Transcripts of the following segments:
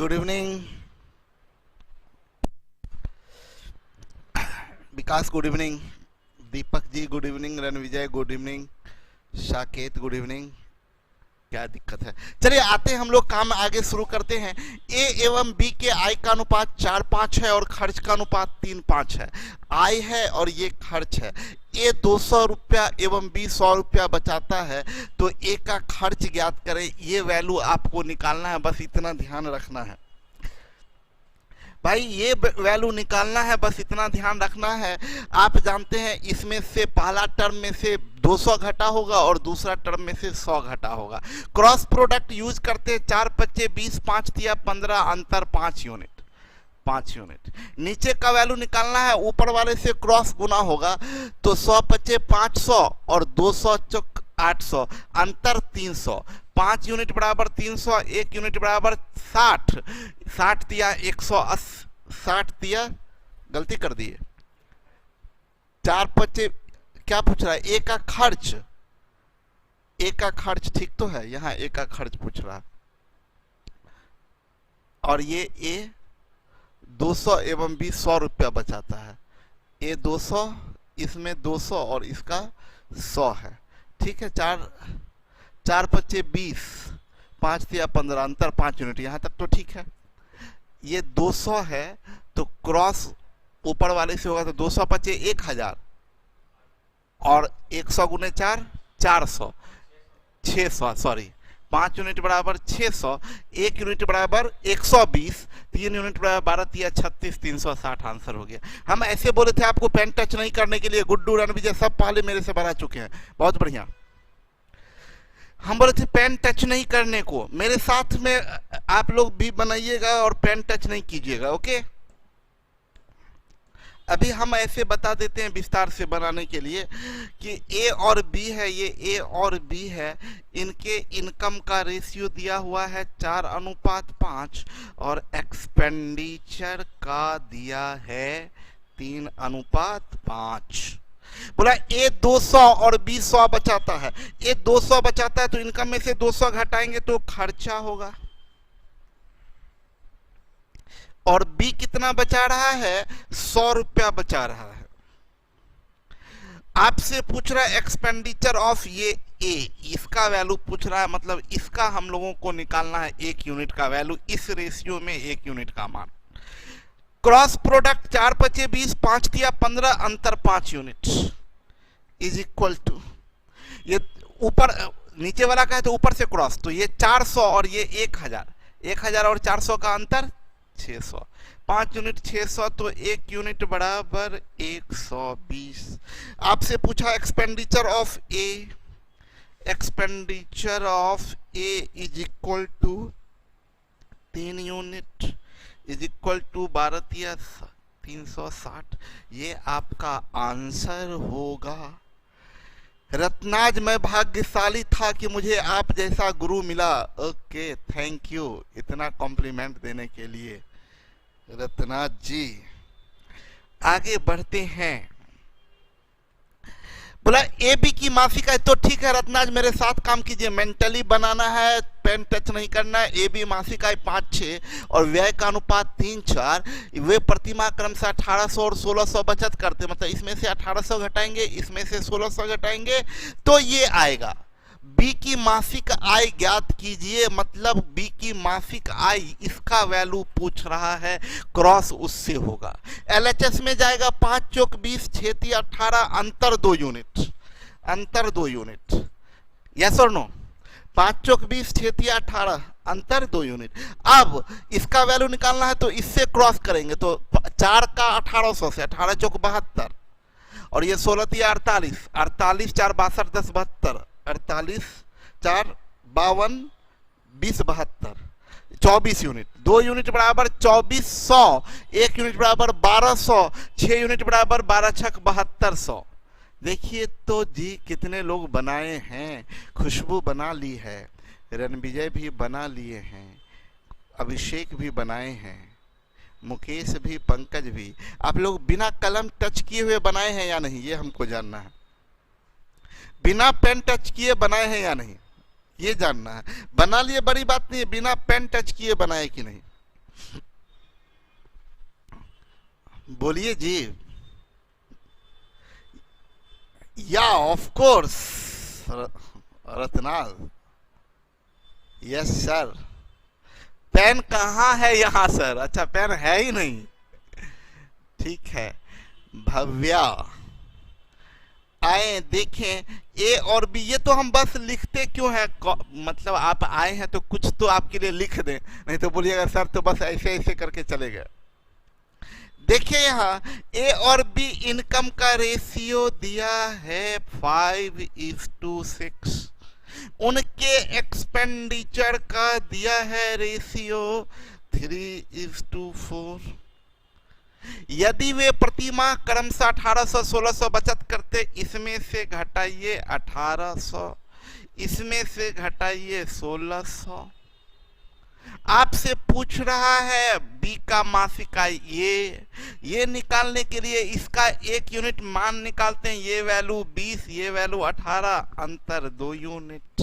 Good evening Vikas, good evening Deepak ji, good evening Ranvijay, good evening Shaket, good evening. क्या दिक्कत है? चलिए आते हैं, हम लोग काम आगे शुरू करते हैं। ए एवं बी के आय का अनुपात 4:5 है और खर्च का अनुपात 3:5 है। आय है और ये खर्च है। ए 200 रुपया एवं बी 100 रुपया बचाता है, तो ए का खर्च ज्ञात करें। ये वैल्यू आपको निकालना है, बस इतना ध्यान रखना है भाई, ये वैल्यू निकालना है, बस इतना ध्यान रखना है। आप जानते हैं इसमें से पहला टर्म में से 200 घटा होगा और दूसरा टर्म में से 100 घटा होगा। क्रॉस प्रोडक्ट यूज करते हैं। 4 पच्चे 20, 5 तिया 15, अंतर 5 यूनिट। 5 यूनिट। नीचे का वैल्यू निकालना है, ऊपर वाले से क्रॉस गुना होगा, तो 100 पच्चे 500 और 200 चौक 800, अंतर 300। 5 यूनिट बराबर 300, 1 यूनिट बराबर 60, 60 तिया 180, 60 तिया गलती कर दिए। 4 पच्चे क्या पूछ रहा है? ए का खर्च, ए का खर्च ठीक तो है, यहां ए का खर्च पूछ रहा है। और ये ए 200 एवं बी 100 रुपया बचाता है। ए 200, इसमें 200 और इसका 100 है। ठीक है। 4 पच्चे 20, 5 तिया 15, अंतर 5 यूनिट। यहां तक तो ठीक है। ये 200 है तो क्रॉस ऊपर वाले से होगा, तो 200 पच्चे 1000 और 100 गुने 4 400, 600, सॉरी 5 यूनिट बराबर 600, 1 यूनिट बराबर 120, 3 यूनिट बराबर 12 तिया 36, 360 आंसर हो गया। हम ऐसे बोले थे आपको पेन टच नहीं करने के लिए। गुड्डू रणविजय सब पहले मेरे से बना चुके हैं, बहुत बढ़िया। हम बोले थे पेन टच नहीं करने को, मेरे साथ में आप लोग भी बनाइएगा और पेन टच नहीं कीजिएगा, ओके। अभी हम ऐसे बता देते हैं विस्तार से बनाने के लिए कि ए और बी है, ये ए और बी है, इनके इनकम का रेशियो दिया हुआ है 4:5 और एक्सपेंडिचर का दिया है 3:5। बोला ए 200 और बी 100 बचाता है। ए 200 बचाता है तो इनकम में से 200 घटाएंगे तो खर्चा होगा। और बी कितना बचा रहा है? 100 रुपया बचा रहा है। आपसे पूछ रहा है एक्सपेंडिचर ऑफ ये ए, इसका वैल्यू पूछ रहा है, मतलब इसका हम लोगों को निकालना है 1 यूनिट का वैल्यू, इस रेशियो में 1 यूनिट का मान। क्रॉस प्रोडक्ट 4 पच्चे 20, 5 तिया 15, अंतर 5 यूनिट इज इक्वल टू, ये ऊपर नीचे वाला का है तो ऊपर से क्रॉस, तो ये 400 और ये 1000, 1000 और 400 का अंतर 600। 5 यूनिट 600, तो 1 यूनिट बराबर 120। आपसे पूछा expenditure of A, expenditure of A is equal to 3 unit is equal to 12 तिया 360। ये आपका आंसर होगा। रत्नाज, मैं भाग्यशाली था कि मुझे आप जैसा गुरु मिला। ओके, थैंक यू इतना कॉम्प्लीमेंट देने के लिए रत्नाज जी। आगे बढ़ते हैं। बोला ए बी की मासिक आय, तो ठीक है रत्नाज, मेरे साथ काम कीजिए, मेंटली बनाना है, पेन टच नहीं करना है। ए बी मासिक आय 5-6 और व्यय का अनुपात 3-4। वे प्रतिमाह क्रम से 1800 और 1600 बचत करते, मतलब इसमें से 1800 घटाएंगे, इसमें से 1600 घटाएंगे, तो ये आएगा। बी की मासिक आय ज्ञात कीजिए, मतलब बी की मासिक आय, इसका वैल्यू पूछ रहा है, क्रॉस उससे होगा। एलएचएस में जाएगा 5 चौक 20, 6 तिया 18, अंतर 2 यूनिट, अंतर 2 यूनिट। यस और नो? 5 चौक 20, 6 तिया 18, अंतर 2 यूनिट। अब इसका वैल्यू निकालना है तो इससे क्रॉस करेंगे, तो 4 का 1800 से 18 चौक 72 और ये 16 तिया 48, 48 4 62 10 72, 48 4 52 20 72, 24 यूनिट। 2 यूनिट बराबर 2400, 1 यूनिट बराबर 1200, 6 यूनिट बराबर 12 छक 7200। देखिए तो जी कितने लोग बनाए हैं। खुशबू बना ली है, रणविजय भी बना लिए हैं, अभिषेक भी बनाए हैं, मुकेश भी, पंकज भी। आप लोग बिना कलम टच किए हुए बनाए हैं या नहीं, ये हमको जानना है। बिना पेन टच किए बनाए हैं या नहीं, ये जानना है। बना लिए बड़ी बात नहीं है, बिना पेन टच किए बनाए कि नहीं। बोलिए जी। या of course Ratnal. Yes sir. Pen कहाँ है यहाँ सर? अच्छा पेन है ही नहीं। ठीक है। भव्या आए देखें ए और बी। ये तो हम बस लिखते क्यों हैं? मतलब आप आए हैं तो कुछ तो आपके लिए लिख दें, नहीं तो बोलिएगा सर तो बस ऐसे ऐसे करके चले गए। देखिए यहाँ ए और बी इनकम का रेशियो दिया है 5:6। उनके एक्सपेंडिचर का दिया है रेशियो 3:4। यदि वे प्रति माह क्रमशः 1800 1600 बचत करते, इसमें से घटाइए 1800, इसमें से घटाइए 1600। आपसे पूछ रहा है बी का मासिक आय। ये निकालने के लिए इसका एक यूनिट मान निकालते हैं। ये वैल्यू 20, ये वैल्यू 18, अंतर 2 यूनिट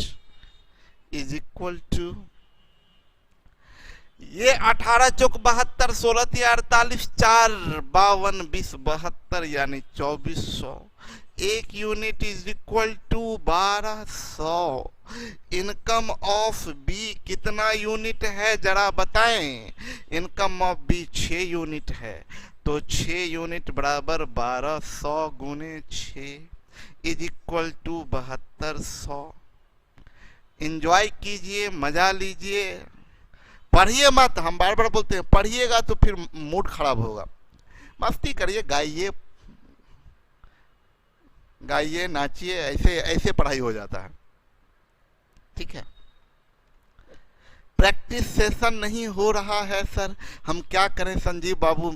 इज इक्वल टू ये 18 चौक 72, 16 तिया 48, 4 52 20 72 यानी 2400। एक unit is equal to 1200। Income of B कितना यूनिट है जरा बताएं? इनकम ऑफ बी 6 यूनिट है, तो 6 यूनिट बराबर 1200 गुने 6 इज इक्वल टू 7200। इंजॉय कीजिए, मजा लीजिए, पढ़िए मत। हम बार बार बोलते हैं पढ़िएगा तो फिर मूड खराब होगा। मस्ती करिए, गाइए गाइए, नाचिए, ऐसे ऐसे पढ़ाई हो जाता है। ठीक है। प्रैक्टिस सेशन नहीं हो रहा है सर, हम क्या करें संजीव बाबू?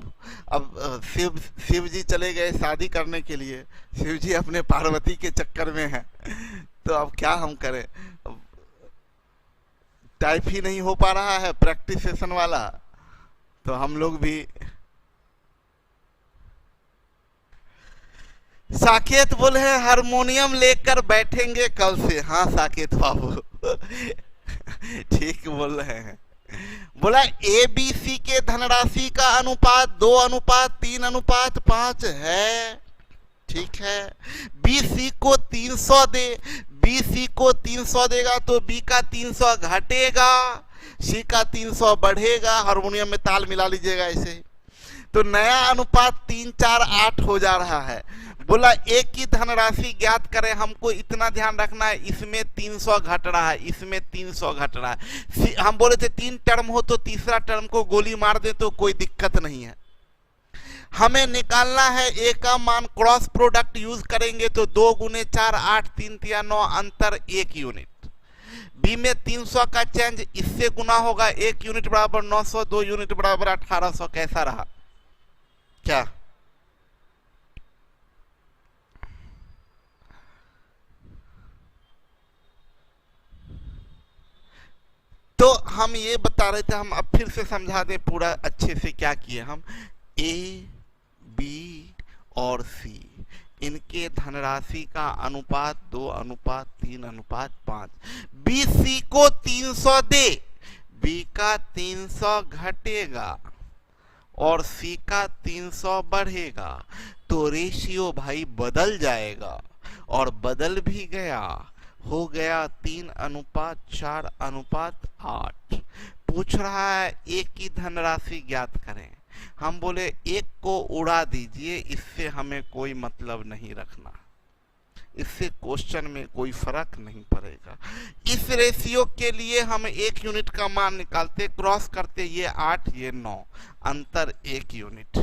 अब शिव जी चले गए शादी करने के लिए, शिव जी अपने पार्वती के चक्कर में हैं, तो अब क्या हम करें? टाइप ही नहीं हो पा रहा है प्रैक्टिस सेशन वाला, तो हम लोग भी। साकेत बोले हैं हारमोनियम लेकर बैठेंगे कल से। हाँ साकेत बाबू ठीक बोल रहे हैं। बोला ए बी सी के धनराशि का अनुपात 2:3:5 है। ठीक है। बी सी को 300 दे, बी सी को 300 देगा तो बी का 300 घटेगा, सी का 300 बढ़ेगा। हारमोनियम में ताल मिला लीजिएगा ऐसे। तो नया अनुपात 3 4 8 हो जा रहा है। बोला एक की धनराशि ज्ञात करें, हमको इतना ध्यान रखना है, इसमें 300 घट रहा है, इसमें 300 घट रहा है। हम बोले थे 3 टर्म हो तो तीसरा टर्म को गोली मार दे तो कोई दिक्कत नहीं है। हमें निकालना है ए का मान, क्रॉस प्रोडक्ट यूज करेंगे तो 2 गुने 4 8 3 तिया 9 अंतर 1 यूनिट। बी में 300 का चेंज इससे गुना होगा, 1 यूनिट बराबर 900, 2 यूनिट बराबर 1800। कैसा रहा? क्या तो हम ये बता रहे थे, हम अब फिर से समझा दें पूरा अच्छे से क्या किए हम। ए बी और सी इनके धनराशि का अनुपात 2:3:5। बी सी को 300 दे, बी का 300 घटेगा और सी का 300 बढ़ेगा, तो रेशियो भाई बदल जाएगा। और बदल भी गया, हो गया 3:4:8। पूछ रहा है एक की धनराशि ज्ञात करें। हम बोले एक को उड़ा दीजिए, इससे हमें कोई मतलब नहीं रखना, इससे क्वेश्चन में कोई फर्क नहीं पड़ेगा। इस रेशियो के लिए हम 1 यूनिट का मान निकालते, क्रॉस करते, ये 8 ये 9 अंतर 1 यूनिट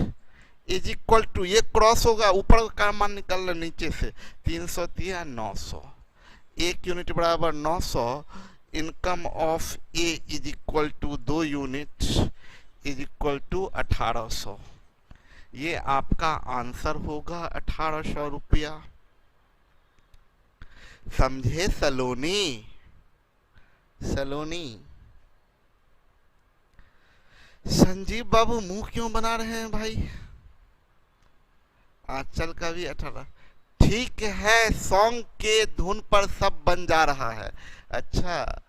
इज इक्वल टू, ये क्रॉस होगा, ऊपर का मान निकाल लो नीचे से, 300 तिया 900। 1 यूनिट बराबर 900। Income of A is equal to 2 unit is equal to 1800। ये आपका आंसर होगा 1800 रुपया। समझे सलोनी? सलोनी संजीव बाबू मुंह क्यों बना रहे हैं भाई? आंचल का भी 18। ठीक है, सॉन्ग के धुन पर सब बन जा रहा है। अच्छा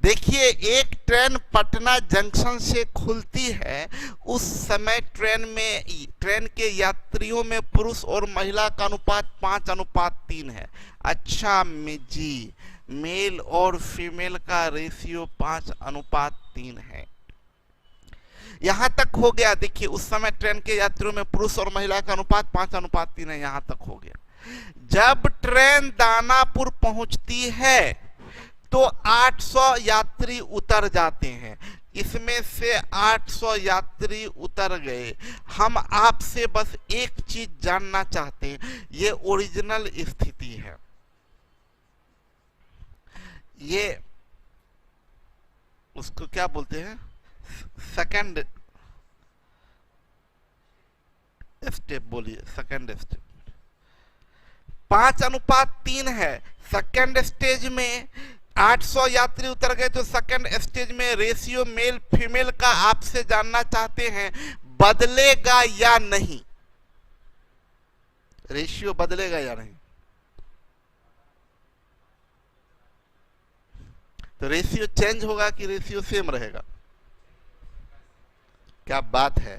देखिए, एक ट्रेन पटना जंक्शन से खुलती है, उस समय ट्रेन के यात्रियों में पुरुष और महिला का अनुपात 5:3 है। अच्छा जी, मेल और फीमेल का रेशियो 5:3 है। यहां तक हो गया। देखिए, उस समय ट्रेन के यात्रियों में पुरुष और महिला का अनुपात 5:3 है। यहां तक हो गया। जब ट्रेन दानापुर पहुंचती है तो 800 यात्री उतर जाते हैं। इसमें से 800 यात्री उतर गए। हम आपसे बस एक चीज जानना चाहते हैं, ये ओरिजिनल स्थिति है। ये उसको क्या बोलते हैं, सेकंड स्टेप बोलिए। सेकंड स्टेप 5:3 है। सेकंड स्टेज में 800 यात्री उतर गए, तो सेकंड स्टेज में रेशियो मेल फीमेल का आपसे जानना चाहते हैं, बदलेगा या नहीं। रेशियो बदलेगा या नहीं। तो रेशियो चेंज होगा कि रेशियो सेम रहेगा। क्या बात है।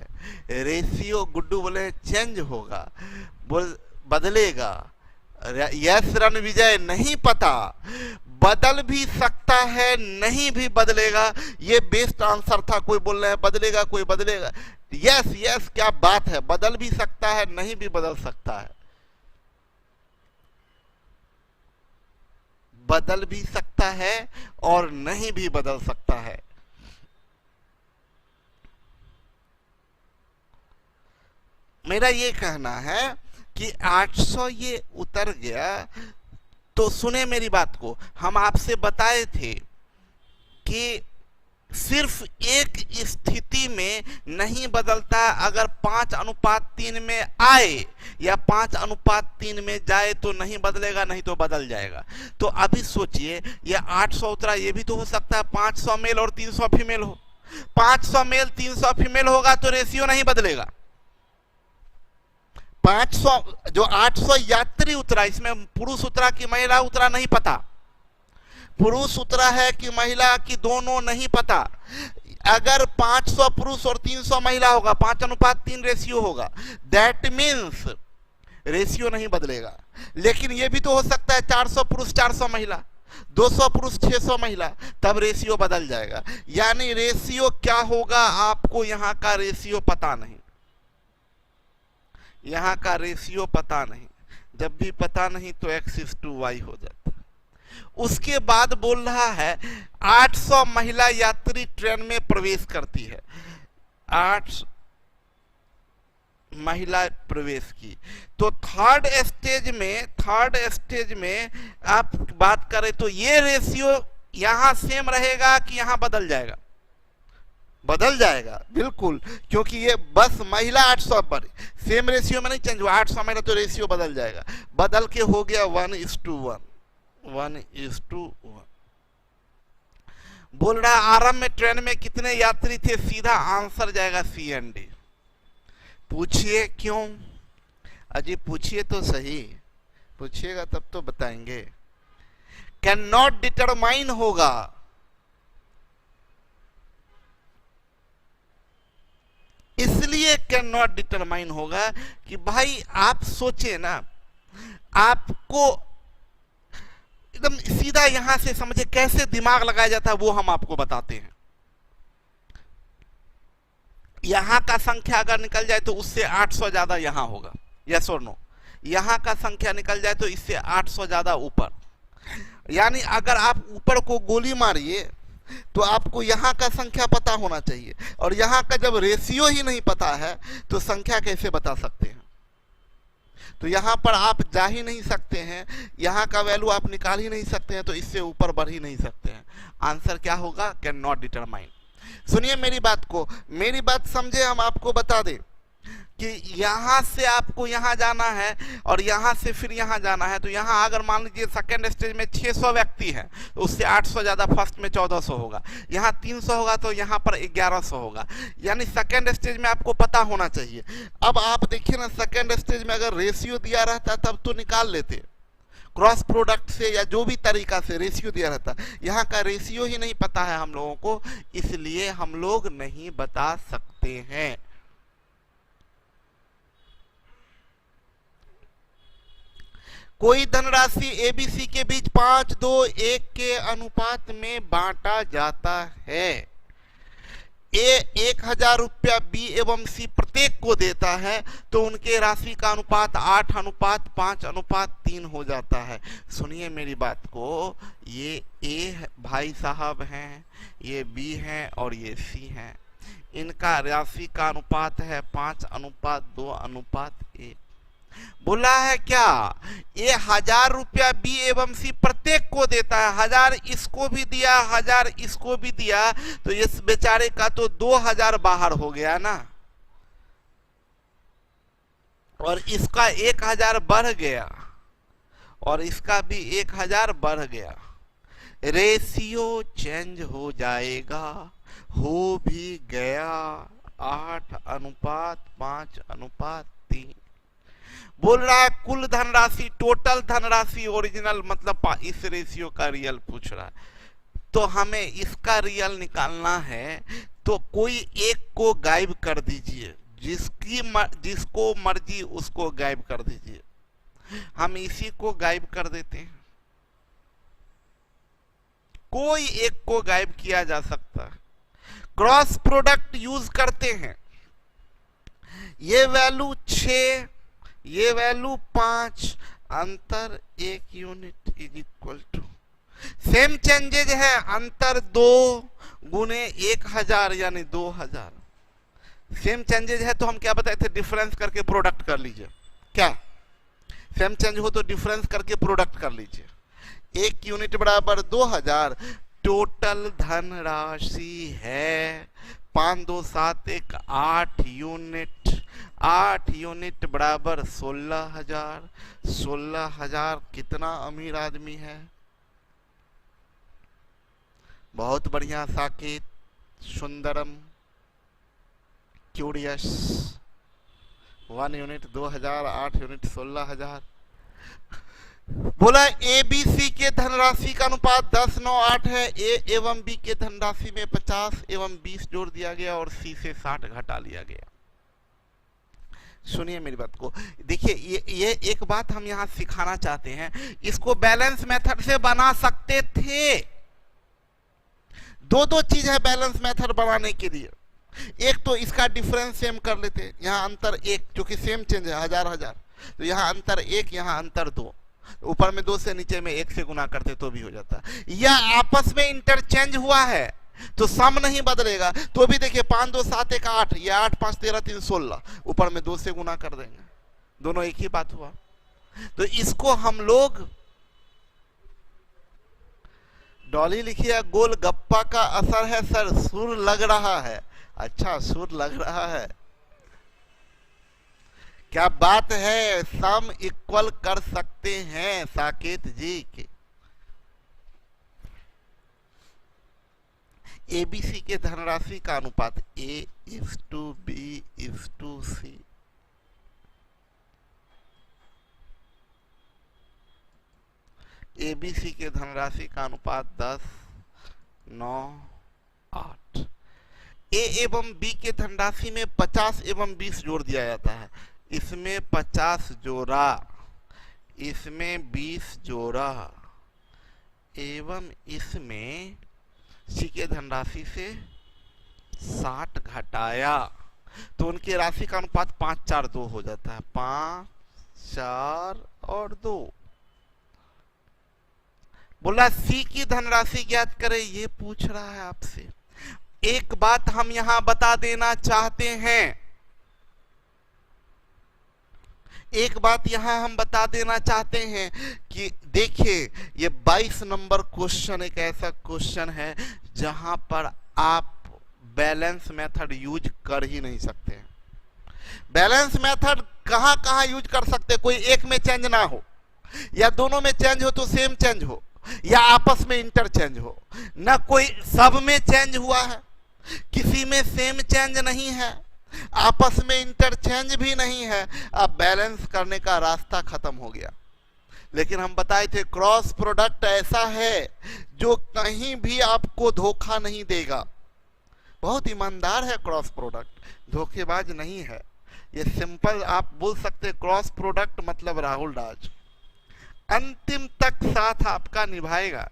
रेशियो गुड्डू बोले चेंज होगा, बदलेगा। यस रणविजय नहीं पता, बदल भी सकता है, नहीं भी बदलेगा। ये बेस्ट आंसर था। कोई बोल रहे हैं बदलेगा, कोई बदलेगा। यस यस, क्या बात है। बदल भी सकता है, नहीं भी बदल सकता है। बदल भी सकता है और नहीं भी बदल सकता है। मेरा ये कहना है कि 800 ये उतर गया, तो सुने मेरी बात को। हम आपसे बताए थे कि सिर्फ एक स्थिति में नहीं बदलता। अगर 5:3 में आए या 5:3 में जाए तो नहीं बदलेगा, नहीं तो बदल जाएगा। तो अभी सोचिए, ये 800 उतरा, ये भी तो हो सकता है 500 मेल और 300 फीमेल हो। 500 मेल 300 फीमेल होगा तो रेशियो नहीं बदलेगा। 500 जो 800 यात्री उतरा, इसमें पुरुष उतरा कि महिला उतरा नहीं पता। पुरुष उतरा है कि महिला की दोनों नहीं पता। अगर 500 पुरुष और 300 महिला होगा, 5:3 रेशियो होगा। दैट मीन्स रेशियो नहीं बदलेगा। लेकिन यह भी तो हो सकता है 400 पुरुष 400 महिला, 200 पुरुष 600 महिला, तब रेशियो बदल जाएगा। यानी रेशियो क्या होगा, आपको यहां का रेशियो पता नहीं। यहां का रेशियो पता नहीं। जब भी पता नहीं तो x:y हो जाता है। उसके बाद बोल रहा है 800 महिला यात्री ट्रेन में प्रवेश करती है। 8 महिला प्रवेश की, तो थर्ड स्टेज में आप बात करें तो ये रेशियो यहां सेम रहेगा कि यहां बदल जाएगा। बदल जाएगा बिल्कुल, क्योंकि ये बस महिला 800 पर सेम रेशियो में नहीं चेंज हुआ। 800 महिला तो रेशियो बदल जाएगा। बदल के हो गया 1:1। 1:1 बोल रहा आरंभ में ट्रेन में कितने यात्री थे। सीधा आंसर जाएगा सी एंड डी। पूछिए क्यों। अजी पूछिए तो सही, पूछिएगा तब तो बताएंगे। कैन नॉट डिटरमाइन होगा। इसलिए कैन नॉट डिटरमाइन होगा कि भाई आप सोचे ना, आपको एकदम सीधा यहां से समझे कैसे दिमाग लगाया जाता है, वो हम आपको बताते हैं। यहां का संख्या अगर निकल जाए तो उससे 800 ज्यादा यहां होगा। यस और नो। यहां का संख्या निकल जाए तो इससे 800 ज्यादा ऊपर। यानी अगर आप ऊपर को गोली मारिए तो आपको यहां का संख्या पता होना चाहिए, और यहां का जब रेशियो ही नहीं पता है तो संख्या कैसे बता सकते हैं। तो यहां पर आप जा ही नहीं सकते हैं, यहां का वैल्यू आप निकाल ही नहीं सकते हैं, तो इससे ऊपर बढ़ ही नहीं सकते हैं। आंसर क्या होगा, कैन नॉट डिटरमाइन। सुनिए मेरी बात को, मेरी बात समझे। हम आपको बता दें कि यहां से आपको यहां जाना है और यहां से फिर यहां जाना है। तो यहां अगर मान लीजिए सेकंड स्टेज में 600 व्यक्ति हैं, तो उससे 800 ज्यादा फर्स्ट में 1400 होगा। यहां 300 होगा तो यहां पर 1100 होगा। यानी सेकंड स्टेज में आपको पता होना चाहिए। अब आप देखिए ना, सेकंड स्टेज में अगर रेशियो दिया रहता तब तो निकाल लेते, क्रॉस प्रोडक्ट से या जो भी तरीका से रेशियो दिया रहता है, यहाँ का रेशियो ही नहीं पता है हम लोगों को, इसलिए हम लोग नहीं बता सकते हैं। कोई धनराशि एबीसी के बीच 5-2-1 के अनुपात में बांटा जाता है। ए 1000 रुपया बी एवं सी प्रत्येक को देता है तो उनके राशि का अनुपात 8:5:3 हो जाता है। सुनिए मेरी बात को, ये ए भाई साहब हैं, ये बी हैं और ये सी हैं। इनका राशि का अनुपात है 5:2:1। बोला है क्या, ये 1000 रुपया बी एवं सी प्रत्येक को देता है, 1000 इसको भी दिया, 1000 इसको भी दिया, तो इस बेचारे का तो 2000 बाहर हो गया ना, और इसका 1000 बढ़ गया और इसका भी 1000 बढ़ गया। रेशियो चेंज हो जाएगा, हो भी गया 8:5:3। बोल रहा है कुल धनराशि, टोटल धनराशि ओरिजिनल, मतलब इस रेशियो का रियल पूछ रहा है। तो हमें इसका रियल निकालना है, तो कोई एक को गायब कर दीजिए, जिसको मर्जी उसको गायब कर दीजिए। हम इसी को गायब कर देते हैं, कोई एक को गायब किया जा सकता है। क्रॉस प्रोडक्ट यूज करते हैं, ये वैल्यू 6, ये वैल्यू 5, अंतर 1 unit is equal to, same changes है, अंतर 2 गुने 1000 यानी 2000। सेम चेंजेज है तो हम क्या बताए थे, डिफरेंस करके प्रोडक्ट कर लीजिए। क्या सेम चेंज हो तो डिफरेंस करके प्रोडक्ट कर लीजिए। 1 यूनिट बराबर 2000, टोटल धन राशि है 5-2-7-1 8 यूनिट, 8 यूनिट बराबर 16,000। 16,000 कितना अमीर आदमी है, बहुत बढ़िया Saket, Sundaram, curious. 1 unit 2000, 8 unit 16,000। बोला एबीसी के धनराशि का अनुपात 10:9:8 है। ए एवं बी के धनराशि में 50 एवं 20 जोड़ दिया गया और सी से 60 घटा लिया गया। सुनिए मेरी बात को, देखिए ये एक बात हम यहां सिखाना चाहते हैं, इसको बैलेंस मेथड से बना सकते थे। दो चीज है बैलेंस मेथड बनाने के लिए, एक तो इसका डिफरेंस सेम कर लेते, यहाँ अंतर 1 जो कि सेम चेंज है 1000, तो यहाँ अंतर 1, यहाँ अंतर 2, ऊपर में 2 से नीचे में 1 से गुना करते तो भी हो जाता। यह आपस में इंटरचेंज हुआ है तो सम नहीं बदलेगा, तो भी देखिए 5-2-7-1 8, ये 8-5-13-3 16, ऊपर में 2 से गुना कर देंगे, दोनों एक ही बात हुआ। तो इसको हम लोग डॉली लिखिए, गोलगप्पा का असर है सर, सुर लग रहा है। अच्छा सुर लग रहा है, क्या बात है, सम इक्वल कर सकते हैं साकेत जी के। एबीसी के धनराशि का अनुपात A:B:C। एबीसी के धनराशि का अनुपात 10:9:8। ए एवं बी के धनराशि में 50 एवं 20 जोड़ दिया जाता है, इसमें 50 जोड़ा, इसमें 20 जोड़ा, एवं इसमें सी के धनराशि से 60 घटाया, तो उनके राशि का अनुपात 5:4:2 हो जाता है। 5, 4 और 2। बोला सी की धनराशि ज्ञात करें, ये पूछ रहा है आपसे। एक बात हम यहां बता देना चाहते हैं, एक बात यहां हम बता देना चाहते हैं कि देखिए ये 22 नंबर क्वेश्चन एक ऐसा क्वेश्चन है जहां पर आप बैलेंस मेथड यूज कर ही नहीं सकते हैं। बैलेंस मेथड कहां कहां यूज कर सकते, कोई एक में चेंज ना हो, या दोनों में चेंज हो तो सेम चेंज हो, या आपस में इंटरचेंज हो, ना कोई सब में चेंज हुआ है, किसी में सेम चेंज नहीं है, आपस में इंटरचेंज भी नहीं है, अब बैलेंस करने का रास्ता खत्म हो गया। लेकिन हम बताए थे क्रॉस प्रोडक्ट ऐसा है जो कहीं भी आपको धोखा नहीं देगा। बहुत ईमानदार है क्रॉस प्रोडक्ट, धोखेबाज नहीं है। ये सिंपल आप बोल सकते क्रॉस प्रोडक्ट मतलब राहुल राज अंतिम तक साथ आपका निभाएगा।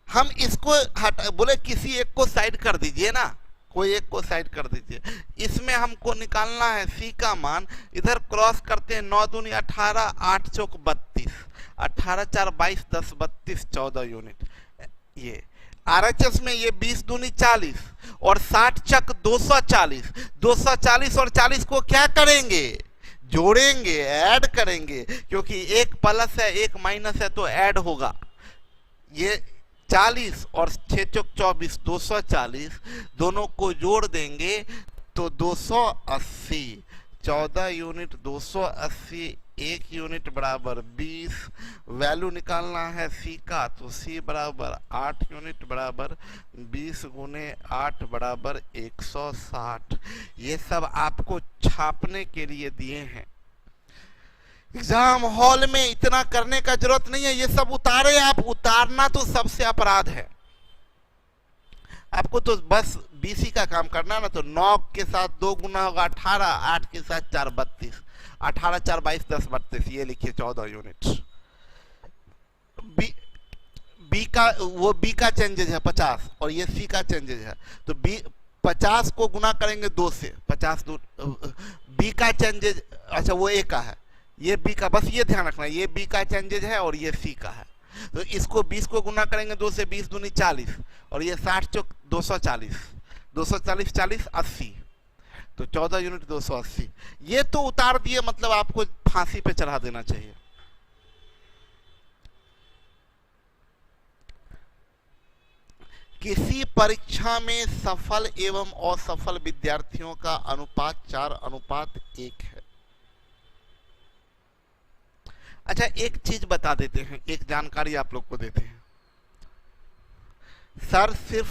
हम इसको हटा बोले किसी एक को साइड कर दीजिए ना, कोई एक को साइड कर दीजिए। इसमें हमको निकालना है सी का मान, इधर क्रॉस करते हैं 9 दूनी 18, 8 चौक 32, 18 4 22 10 32 14 यूनिट। ये आरएचएस में ये 20 दूनी 40 और 60 चक 240, 240 और 40 को क्या करेंगे, जोड़ेंगे, ऐड करेंगे, क्योंकि एक प्लस है एक माइनस है तो ऐड होगा। ये 40 और 6 चौक 24 240 दोनों को जोड़ देंगे तो 280, 14 यूनिट 280, 1 यूनिट बराबर 20। वैल्यू निकालना है सी का, तो सी बराबर 8 यूनिट बराबर 20 गुने 8 बराबर 160। ये सब आपको छापने के लिए दिए हैं। एग्जाम हॉल में इतना करने का जरूरत नहीं है, ये सब उतारे आप, उतारना तो सबसे अपराध है। आपको तो बस बीसी का काम करना ना, तो 9 के साथ 2 गुना होगा 18, 8 के साथ 4 32, 18 4 22 10 32, ये लिखिए 14 यूनिट। बी का वो बी का चेंजेज है 50 और ये सी का चेंजेज है, तो बी 50 को गुना करेंगे 2 से, 50 बी का चेंजेज, अच्छा वो ए का है, ये बी का, बस ये ध्यान रखना ये बी का चेंजेज है और ये सी का है। तो इसको 20 को गुना करेंगे 2 से, 20 दूनी 40 और ये 60 चौक 240, 240 40 80, तो 14 यूनिट 280। ये तो उतार दिए, मतलब आपको फांसी पे चढ़ा देना चाहिए। किसी परीक्षा में सफल एवं असफल विद्यार्थियों का अनुपात 4:1 है। अच्छा एक चीज बता देते हैं, एक जानकारी आप लोग को देते हैं। सर सिर्फ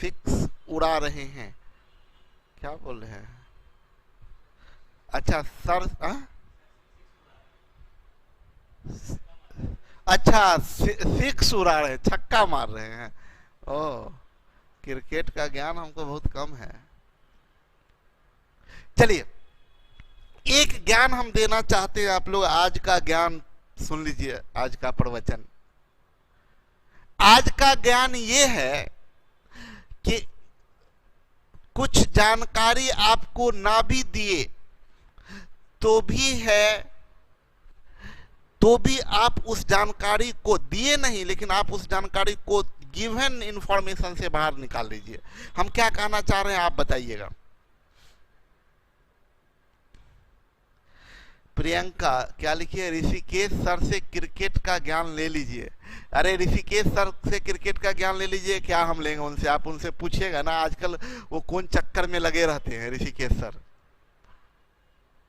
6 उड़ा रहे हैं, क्या बोल रहे हैं? अच्छा सर अच्छा 6 उड़ा रहे हैं, छक्का मार रहे हैं। ओ क्रिकेट का ज्ञान हमको बहुत कम है। चलिए एक ज्ञान हम देना चाहते हैं, आप लोग आज का ज्ञान सुन लीजिए। आज का प्रवचन, आज का ज्ञान ये है कि कुछ जानकारी आपको ना भी दिए तो भी है, तो भी आप उस जानकारी को दिए नहीं, लेकिन आप उस जानकारी को गिवन इंफॉर्मेशन से बाहर निकाल लीजिए। हम क्या कहना चाह रहे हैं आप बताइएगा। प्रियंका क्या लिखिए, ऋषिकेश सर से क्रिकेट का ज्ञान ले लीजिए। अरे ऋषिकेश सर से क्रिकेट का ज्ञान ले लीजिए, क्या हम लेंगे उनसे? आप उनसे पूछिएगा ना, आजकल वो कौन चक्कर में लगे रहते हैं ऋषिकेश सर।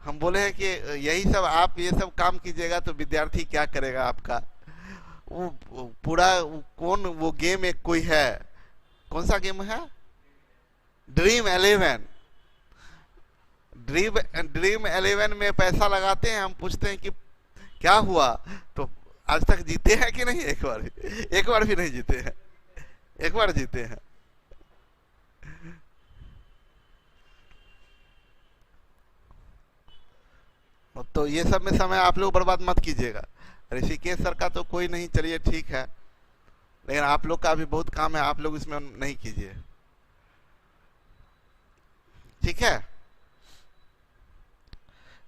हम बोले हैं कि यही सब आप ये सब काम कीजिएगा तो विद्यार्थी क्या करेगा आपका। वो पूरा कौन वो गेम एक कोई है, कौन सा गेम है? ड्रीम 11। ड्रीम 11 में पैसा लगाते हैं, हम पूछते हैं कि क्या हुआ, तो आज तक जीते हैं कि नहीं? एक बार भी नहीं जीते हैं, एक बार जीते हैं। तो ये सब में समय आप लोग बर्बाद मत कीजिएगा। ऋषिकेश सर का तो कोई नहीं, चलिए ठीक है, लेकिन आप लोग का भी बहुत काम है, आप लोग इसमें नहीं कीजिए, ठीक है।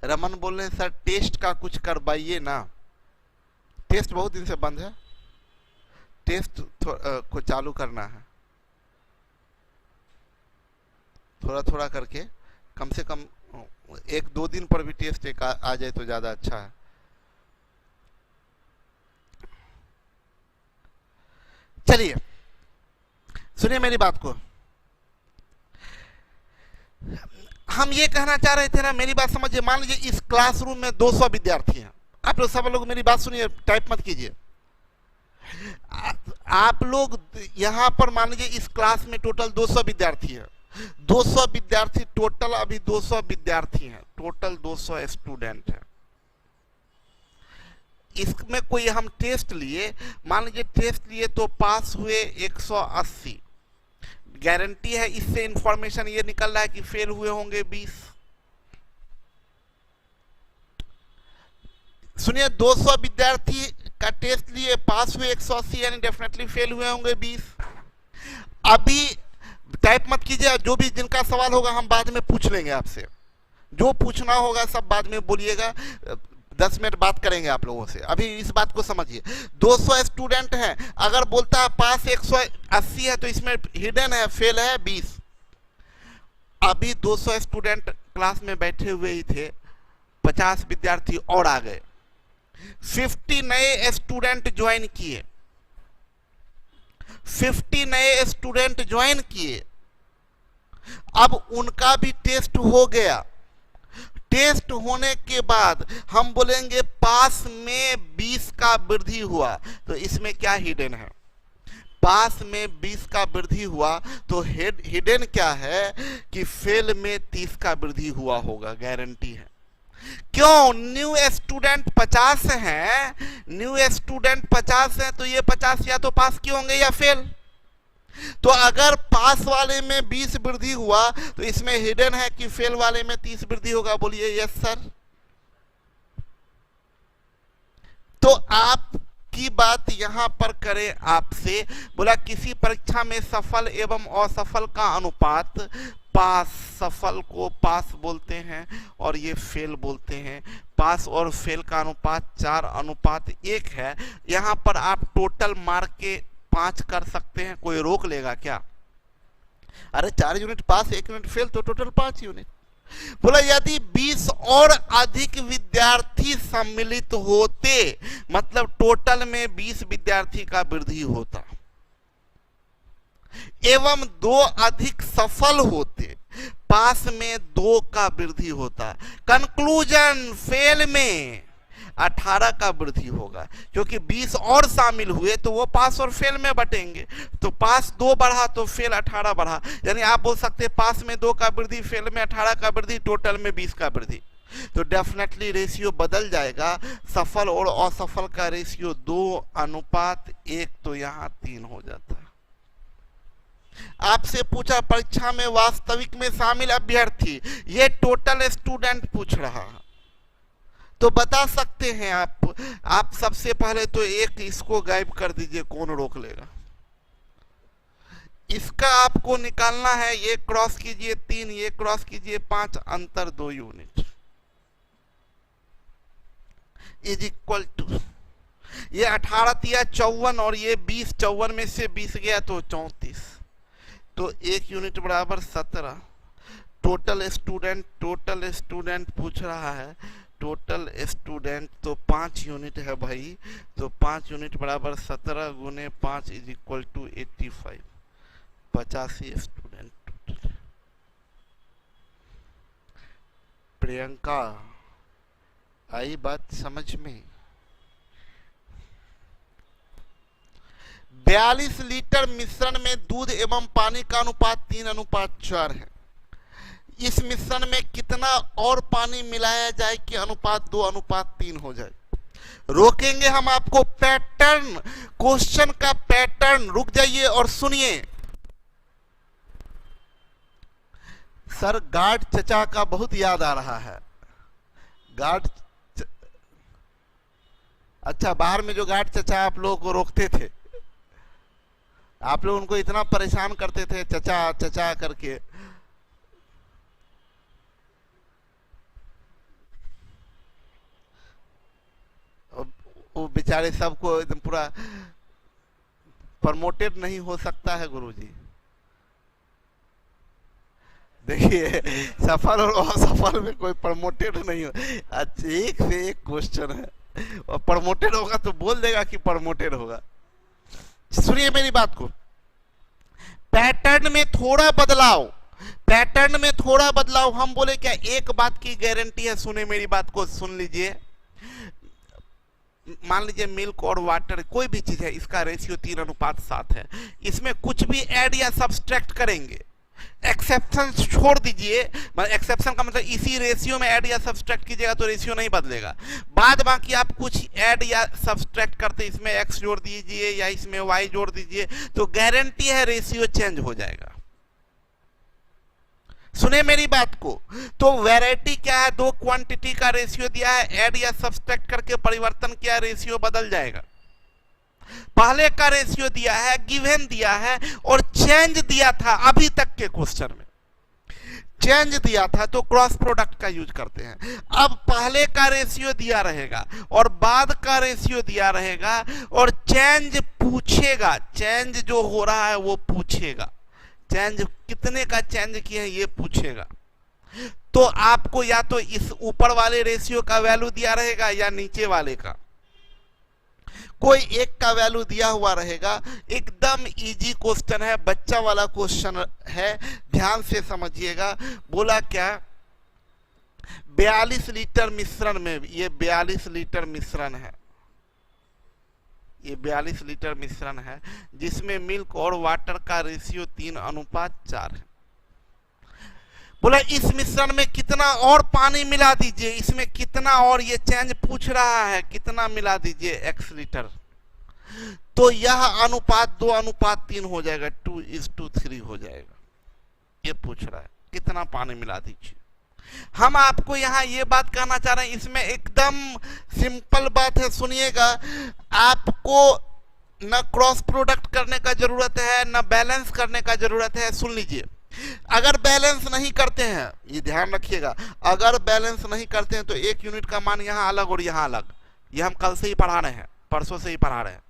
रमन बोल रहे हैं सर टेस्ट का कुछ करवाइए ना। टेस्ट बहुत दिन से बंद है, टेस्ट को चालू करना है, थोड़ा थोड़ा करके, कम से कम 1-2 दिन पर भी टेस्ट एक आ जाए तो ज्यादा अच्छा है। चलिए सुनिए मेरी बात को, हम ये कहना चाह रहे थे ना, मेरी बात समझिए। मान लीजिए इस क्लासरूम में 200 विद्यार्थी हैं, आप लोग सब लोग मेरी बात सुनिए, टाइप मत कीजिए। आप लोग यहां पर मान लीजिए इस क्लास में टोटल 200 विद्यार्थी है, 200 विद्यार्थी टोटल, अभी 200 विद्यार्थी हैं, टोटल 200 स्टूडेंट हैं। इसमें कोई हम टेस्ट लिए, मान लीजिए टेस्ट लिए तो पास हुए 180, गारंटी है। इससे इंफॉर्मेशन ये निकल रहा है कि फेल हुए होंगे 20। सुनिए, 200 विद्यार्थी का टेस्ट लिए, पास हुए 180, यानी डेफिनेटली फेल हुए होंगे 20। अभी टाइप मत कीजिए, जो भी जिनका सवाल होगा हम बाद में पूछ लेंगे आपसे, जो पूछना होगा सब बाद में बोलिएगा, 10 मिनट बात करेंगे आप लोगों से। अभी इस बात को समझिए, 200 स्टूडेंट हैं, अगर बोलता है पास 180 है तो इसमें हिडन है, फेल है 20। अभी 200 स्टूडेंट क्लास में बैठे हुए ही थे, 50 विद्यार्थी और आ गए, 50 नए स्टूडेंट ज्वाइन किए, 50 नए स्टूडेंट ज्वाइन किए। अब उनका भी टेस्ट हो गया। टेस्ट होने के बाद हम बोलेंगे पास में 20 का वृद्धि हुआ, तो इसमें क्या हिडन है? पास में 20 का वृद्धि हुआ तो हिडन क्या है कि फेल में 30 का वृद्धि हुआ होगा, गारंटी है। क्यों? न्यू स्टूडेंट 50 हैं, न्यू स्टूडेंट 50 हैं, तो ये 50 या तो पास क्यों होंगे या फेल। तो अगर पास वाले में 20 वृद्धि हुआ तो इसमें हिडन है कि फेल वाले में 30 वृद्धि होगा। बोलिए यस सर। तो आपकी बात यहां पर करें आपसे, बोला किसी परीक्षा में सफल एवं असफल का अनुपात, पास, सफल को पास बोलते हैं और ये फेल बोलते हैं। पास और फेल का अनुपात 4:1 है। यहां पर आप टोटल मार्क के 5 कर सकते हैं, कोई रोक लेगा क्या? अरे 4 यूनिट पास, 1 यूनिट फेल, तो टोटल 5 यूनिट। बोला यदि 20 और अधिक विद्यार्थी सम्मिलित होते, मतलब टोटल में 20 विद्यार्थी का वृद्धि होता, एवं 2 अधिक सफल होते, पास में 2 का वृद्धि होता। कंक्लूजन, फेल में 18 का वृद्धि होगा, क्योंकि 20 और शामिल हुए तो वो पास और फेल में बटेंगे। तो पास 2 बढ़ा तो फेल 18 बढ़ा, यानी आप बोल सकते हैं पास में 2 का वृद्धि, फेल में 18 का वृद्धि, टोटल में 20 का वृद्धि। तो डेफिनेटली रेशियो बदल जाएगा, सफल और असफल का रेशियो 2:1, तो यहाँ 3 हो जाता है। आपसे पूछा परीक्षा में वास्तविक में शामिल अभ्यर्थी, ये टोटल स्टूडेंट पूछ रहा है, तो बता सकते हैं आप सबसे पहले तो एक इसको गायब कर दीजिए, कौन रोक लेगा। इसका आपको निकालना है, ये क्रॉस कीजिए 3, ये क्रॉस कीजिए 5, अंतर 2 यूनिट इज इक्वल टू, ये 18 तिया 54 और ये 20, 54 में से 20 गया तो 34, तो 1 यूनिट बराबर 17। टोटल स्टूडेंट पूछ रहा है, टोटल स्टूडेंट तो 5 यूनिट है भाई, तो 5 यूनिट बराबर 17 गुने 5 is equal to 85, 85 student total. Priyanka, आई बात समझ में? 42 लीटर मिश्रण में दूध एवं पानी का अनुपात 3:4 है। इस मिश्रण में कितना और पानी मिलाया जाए कि अनुपात 2:3 हो जाए? रोकेंगे हम आपको, पैटर्न, क्वेश्चन का पैटर्न, रुक जाइए और सुनिए। सर गार्ड चचा का बहुत याद आ रहा है। अच्छा, बाहर में जो गार्ड चचा आप लोगों को रोकते थे, आप लोग उनको इतना परेशान करते थे चचा चचा करके। वो बेचारे सबको एकदम पूरा प्रमोटेड नहीं हो सकता है गुरुजी। देखिए, सफल और असफल में कोई प्रमोटेड नहीं हो। अच्छा, एक से एक क्वेश्चन है, और प्रमोटेड होगा तो बोल देगा कि प्रमोटेड होगा। सुनिए मेरी बात को, पैटर्न में थोड़ा बदलाव, हम बोले क्या? एक बात की गारंटी है, सुने मेरी बात को, सुन लीजिए। मान लीजिए मिल्क और वाटर, कोई भी चीज है, इसका रेशियो 3:7 है। इसमें कुछ भी ऐड या सब्सट्रैक्ट करेंगे एक्सेप्शन छोड़ दीजिए, मतलब एक्सेप्शन का मतलब इसी रेशियो में ऐड या सब्सट्रैक्ट कीजिएगा तो रेशियो नहीं बदलेगा। बाद बाकी आप कुछ ऐड या सब्सट्रैक्ट करते, इसमें x जोड़ दीजिए या इसमें y जोड़ दीजिए, तो गारंटी है रेशियो चेंज हो जाएगा। सुने मेरी बात को। तो वैरायटी क्या है, दो क्वांटिटी का रेशियो दिया है, ऐड या सब्सट्रैक्ट करके परिवर्तन किया, रेशियो बदल जाएगा। पहले का रेशियो दिया है, गिवन दिया है और चेंज दिया था। अभी तक के क्वेश्चन में चेंज दिया था तो क्रॉस प्रोडक्ट का यूज करते हैं। अब पहले का रेशियो दिया रहेगा और बाद का रेशियो दिया रहेगा और चेंज पूछेगा, चेंज जो हो रहा है वो पूछेगा, चेंज कितने का चेंज किए हैं ये पूछेगा। तो आपको या तो इस ऊपर वाले रेशियो का वैल्यू दिया रहेगा या नीचे वाले का, कोई एक का वैल्यू दिया हुआ रहेगा। एकदम इजी क्वेश्चन है, बच्चा वाला क्वेश्चन है, ध्यान से समझिएगा। बोला क्या, 42 लीटर मिश्रण में, ये 42 लीटर मिश्रण है, ये 42 लीटर मिश्रण है जिसमें मिल्क और वाटर का रेशियो 3:4 है। बोला इस मिश्रण में कितना और पानी मिला दीजिए, इसमें कितना और, ये चेंज पूछ रहा है कितना मिला दीजिए x लीटर, तो यह अनुपात 2:3 हो जाएगा, 2:3 हो जाएगा। ये पूछ रहा है कितना पानी मिला दीजिए। हम आपको यहां ये बात कहना चाह रहे हैं, इसमें एकदम सिंपल बात है, सुनिएगा। आपको न क्रॉस प्रोडक्ट करने का जरूरत है न बैलेंस करने का जरूरत है। सुन लीजिए, अगर बैलेंस नहीं करते हैं, ये ध्यान रखिएगा, अगर बैलेंस नहीं करते हैं तो एक यूनिट का मान यहां अलग और यहां अलग, ये हम कल से ही पढ़ा रहे हैं, परसों से ही पढ़ा रहे हैं।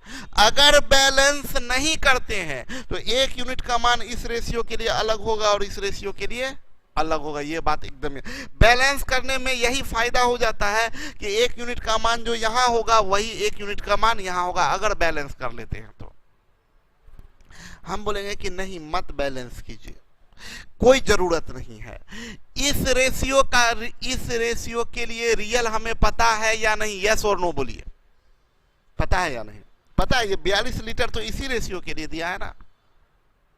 अगर बैलेंस नहीं करते हैं तो एक यूनिट का मान इस रेशियो के लिए अलग होगा और इस रेशियो के लिए अलग होगा। ये बात एकदम बैलेंस करने में यही फायदा हो जाता है कि एक यूनिट का मान जो यहां होगा वही एक यूनिट का मान यहां होगा, अगर बैलेंस कर लेते हैं तो। हम बोलेंगे कि नहीं, मत बैलेंस कीजिए, कोई जरूरत नहीं है। इस रेशियो के लिए रियल हमें पता है या नहीं, यस और नो बोलिए, पता है या नहीं? पता है। ये 42 लीटर तो इसी रेशियो के लिए दिया है ना,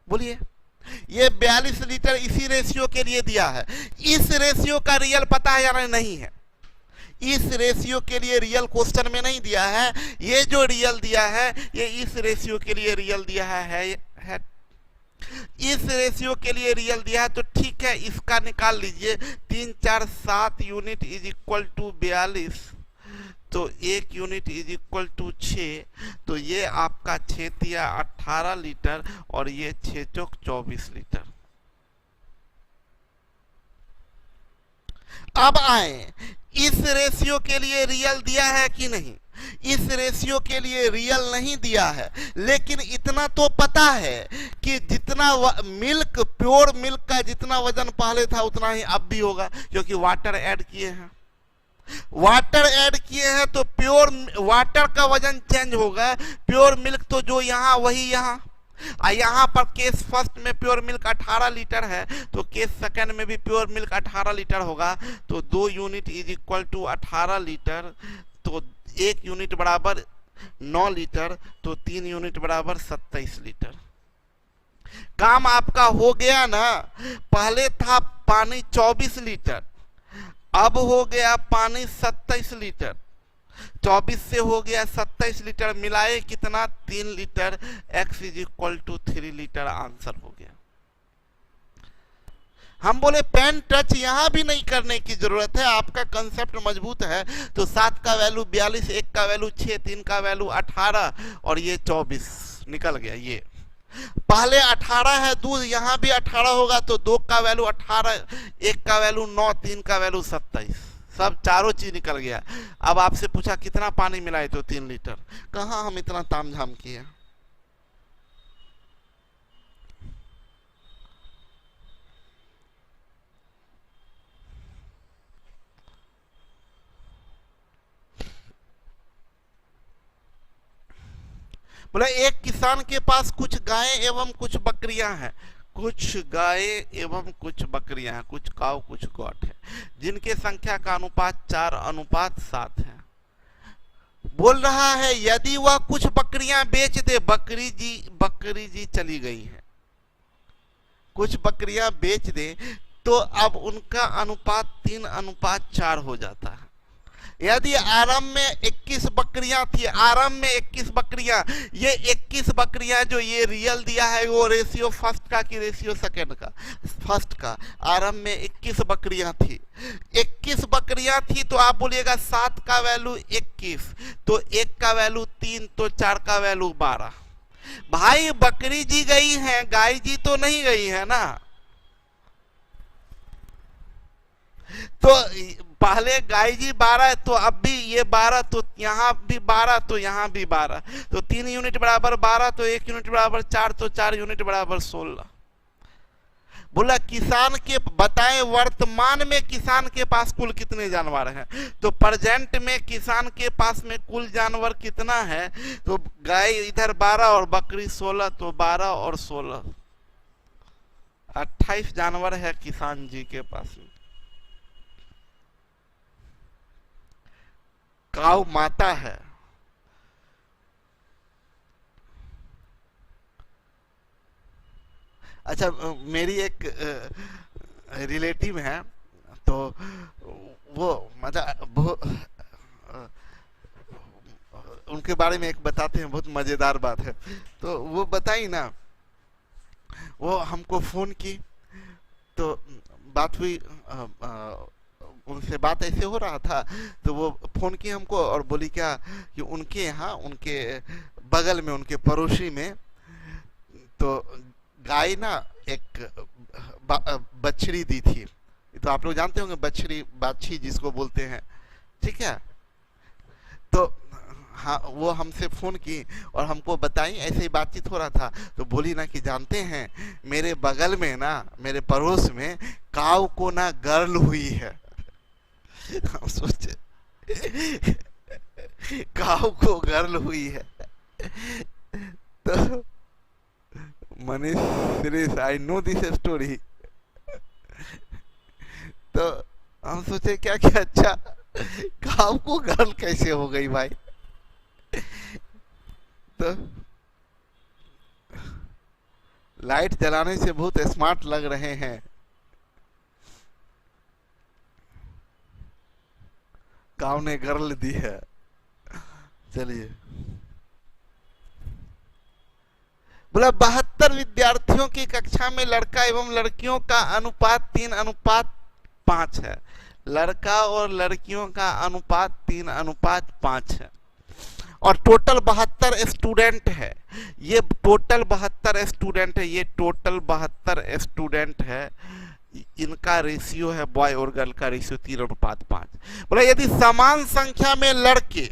बोलिए। ये 42 लीटर इसी रेशियो के लिए दिया है। इस रेशियो का रियल पता है या नहीं है? इस रेशियो के लिए रियल क्वेश्चन में नहीं दिया है। ये जो रियल दिया है ये इस रेशियो के लिए रियल दिया है। इस रेशियो के लिए रियल दिया है तो ठीक है, इसका निकाल लीजिए। 3 4 7 यूनिट इज इक्वल टू 42, तो 1 यूनिट इज इक्वल टू 6, तो ये आपका 6 तिया 18 लीटर और ये 6 चौक 24 लीटर। अब आए, इस रेशियो के लिए रियल दिया है कि नहीं? इस रेशियो के लिए रियल नहीं दिया है, लेकिन इतना तो पता है कि जितना मिल्क, प्योर मिल्क का जितना वजन पहले था उतना ही अब भी होगा, क्योंकि वाटर ऐड किए हैं। वाटर ऐड किए हैं तो प्योर वाटर का वजन चेंज होगा। प्योर मिल्क तो जो यहाँ वही यहाँ। यहाँ पर केस फर्स्ट में प्योर मिल्क 18 लीटर है तो केस सेकंड में भी प्योर मिल्क 18 लीटर होगा। तो 2 unit is equal to 18 litre, तो 1 यूनिट बराबर 9 लीटर, तो 3 यूनिट बराबर 27 लीटर। काम आपका हो गया ना। पहले था पानी 24 लीटर, अब हो गया पानी 27 लीटर। 24 से हो गया 27 लीटर, मिलाए कितना? 3 litre. x is equal to 3 litre answer हो गया। हम बोले पेन टच यहां भी नहीं करने की जरूरत है, आपका कंसेप्ट मजबूत है। तो 7 का वैल्यू 42, 1 का वैल्यू 6, 3 का वैल्यू 18 और ये 24 निकल गया। ये पहले 18 है दूध, यहां भी 18 होगा तो 2 का वैल्यू 18, 1 का वैल्यू 9, 3 का वैल्यू 27, सब चारों चीज निकल गया। अब आपसे पूछा कितना पानी मिलाए तो 3 लीटर। कहां हम इतना तामझाम किए। बोला एक किसान के पास कुछ गायें एवं कुछ बकरियां हैं। कुछ गायें एवं कुछ बकरियां हैं, कुछ काव कुछ गौट है, जिनके संख्या का अनुपात 4:7 है। बोल रहा है यदि वह कुछ बकरियां बेच दे, बकरी जी चली गई है, कुछ बकरियां बेच दें तो अब उनका अनुपात 3:4 हो जाता है। यदि आरंभ में 21 बकरियां थी, आरंभ में 21 बकरियां, ये 21 बकरियां जो ये रियल दिया है वो रेशियो फर्स्ट का कि रेशियो सेकंड का? फर्स्ट का। आरंभ में 21 बकरियां थी, 21 बकरियां थी तो आप बोलिएगा 7 का वैल्यू 21, तो 1 का वैल्यू 3, तो 4 का वैल्यू 12। भाई बकरी जी गई है, गाय जी तो नहीं गई है ना। तो पहले गाय जी 12 है तो अब भी ये 12, तो यहाँ भी 12, तो यहाँ भी 12, तो 3 यूनिट बराबर 12, तो 1 यूनिट बराबर 4, तो 4 यूनिट बराबर 16। बोला किसान के बताएं वर्तमान में किसान के पास कुल कितने जानवर हैं? तो प्रेजेंट में किसान के पास में कुल जानवर कितना है? तो गाय इधर 12 और बकरी 16, तो 12 और 16 28 जानवर है किसान जी के पास में। काऊ माता है। अच्छा, मेरी एक रिलेटिव है, तो वो मतलब उनके बारे में एक बताते हैं, बहुत मजेदार बात है। तो वो बताई ना, वो हमको फोन की, तो बात हुई, उनसे बात ऐसे हो रहा था, तो वो फोन की हमको और बोली क्या कि उनके यहाँ, उनके बगल में, उनके पड़ोसी में तो गाय ना एक बछड़ी दी थी। तो आप लोग जानते होंगे बछड़ी, बाछी जिसको बोलते हैं, ठीक है। तो हाँ, वो हमसे फोन की और हमको बताई, ऐसे ही बातचीत हो रहा था। तो बोली ना कि जानते हैं मेरे बगल में ना, मेरे पड़ोस में काऊ को ना गर्ल हुई है। हम सोचे काऊ को गर्ल हुई है। तो Manish serious, I know this story. तो हम सोचे क्या क्या, अच्छा काऊ को गर्ल कैसे हो गई भाई? तो लाइट जलाने से बहुत स्मार्ट लग रहे हैं। काऊ ने गर्ल दी है। चलिए, बोला 72 विद्यार्थियों की कक्षा में लड़का एवं लड़कियों का अनुपात 3:5 है। लड़का और लड़कियों का अनुपात 3:5 है और टोटल 72 स्टूडेंट है। ये टोटल 72 स्टूडेंट है, ये टोटल 72 स्टूडेंट है। इनका रेशियो है, बॉय और गर्ल का रेशियो 3:5। बोला यदि समान संख्या में लड़के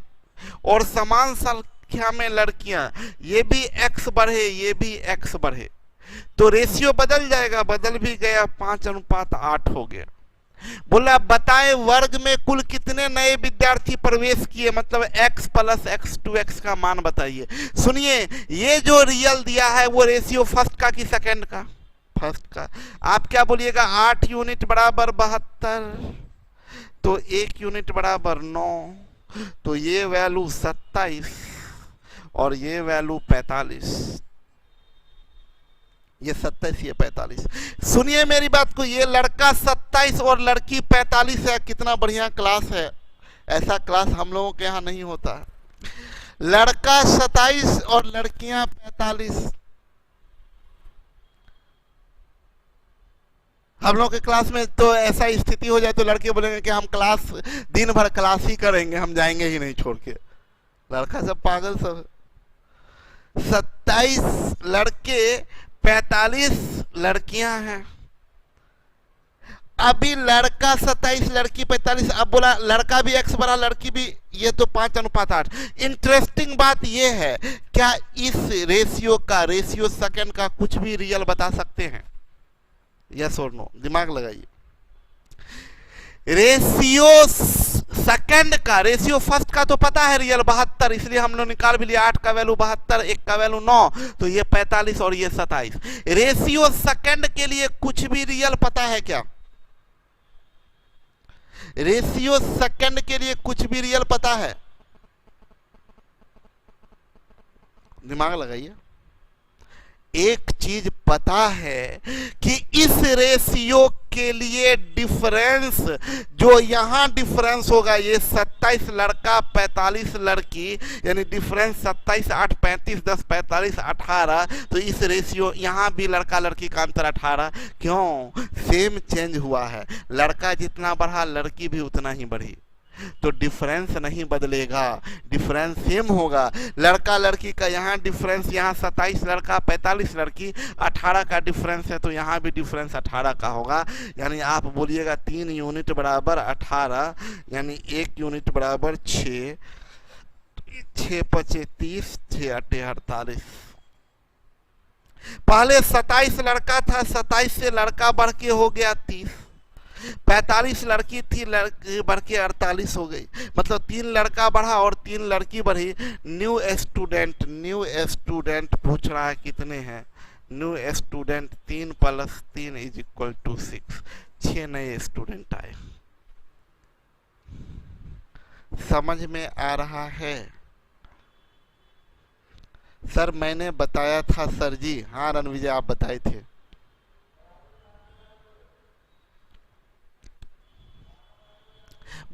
और समान संख्या में लड़कियां, ये भी x बढ़े, ये भी x बढ़े, तो रेशियो बदल जाएगा। बदल भी गया, 5:8 हो गया। बोला बताएं वर्ग में कुल कितने नए विद्यार्थी प्रवेश किए, मतलब x + x2x का मान बताइए। सुनिए, ये जो रियल दिया है वो रेशियो फर्स्ट का कि सेकंड का? फर्स्ट का। आप क्या बोलिएगा? 8 यूनिट बराबर 72, तो 1 यूनिट बराबर 9, तो ये वैल्यू 27 और ये वैल्यू 45। ये 27, ये 45। सुनिए मेरी बात को, ये लड़का 27 और लड़की 45 है। कितना बढ़िया क्लास है। ऐसा क्लास हम लोगों के यहाँ नहीं होता। लड़का 27 और लड़कियां 45। हम लोग के क्लास में तो ऐसा स्थिति हो जाए तो लड़के बोलेंगे कि हम क्लास दिन भर क्लास ही करेंगे, हम जाएंगे ही नहीं छोड़ के। लड़का सब पागल सब। 27 लड़के 45 लड़कियां हैं। अभी लड़का 27 लड़की 45। अब बोला लड़का भी x बड़ा लड़की भी, ये तो 5:8। इंटरेस्टिंग बात ये है, क्या इस रेशियो का, रेशियो सेकंड का कुछ भी रियल बता सकते हैं? यस और नो, दिमाग लगाइए। रेशियो सेकंड का, रेशियो फर्स्ट का तो पता है रियल 72, इसलिए हम लोग निकाल भी लिया। 8 का वैल्यू 72, 1 का वैल्यू 9, तो ये 45 और ये 27। रेशियो सेकंड के लिए कुछ भी रियल पता है क्या? रेशियो सेकंड के लिए कुछ भी रियल पता है? दिमाग लगाइए। एक चीज पता है कि इस रेशियो के लिए डिफरेंस जो यहाँ डिफरेंस होगा, ये 27 लड़का 45 लड़की, यानी डिफरेंस 27 8 35 10 45 18, तो इस रेशियो यहाँ भी लड़का लड़की का अंतर 18। क्यों? सेम चेंज हुआ है, लड़का जितना बढ़ा लड़की भी उतना ही बढ़ी, तो डिफरेंस नहीं बदलेगा, डिफरेंस सेम होगा। लड़का लड़की का यहाँ डिफरेंस, यहाँ 27 लड़का 45 लड़की 18 का डिफरेंस है, तो यहाँ भी डिफरेंस 18 का होगा। यानी आप बोलिएगा 3 यूनिट बराबर 18, यानी 1 यूनिट बराबर 6, 6 पचे 30, 6 अट्ठे 48। पहले 27 लड़का था, 27 से लड़का बढ़ के हो गया 30, 45 लड़की थी, लड़की बढ़ के 48 हो गई, मतलब 3 लड़का बढ़ा और 3 लड़की बढ़ी। न्यू स्टूडेंट पूछ रहा है कितने हैं। न्यू स्टूडेंट 3 + 3 = 6, 6 नए स्टूडेंट आए। समझ में आ रहा है? सर मैंने बताया था सर जी। हाँ रणविजय आप बताए थे।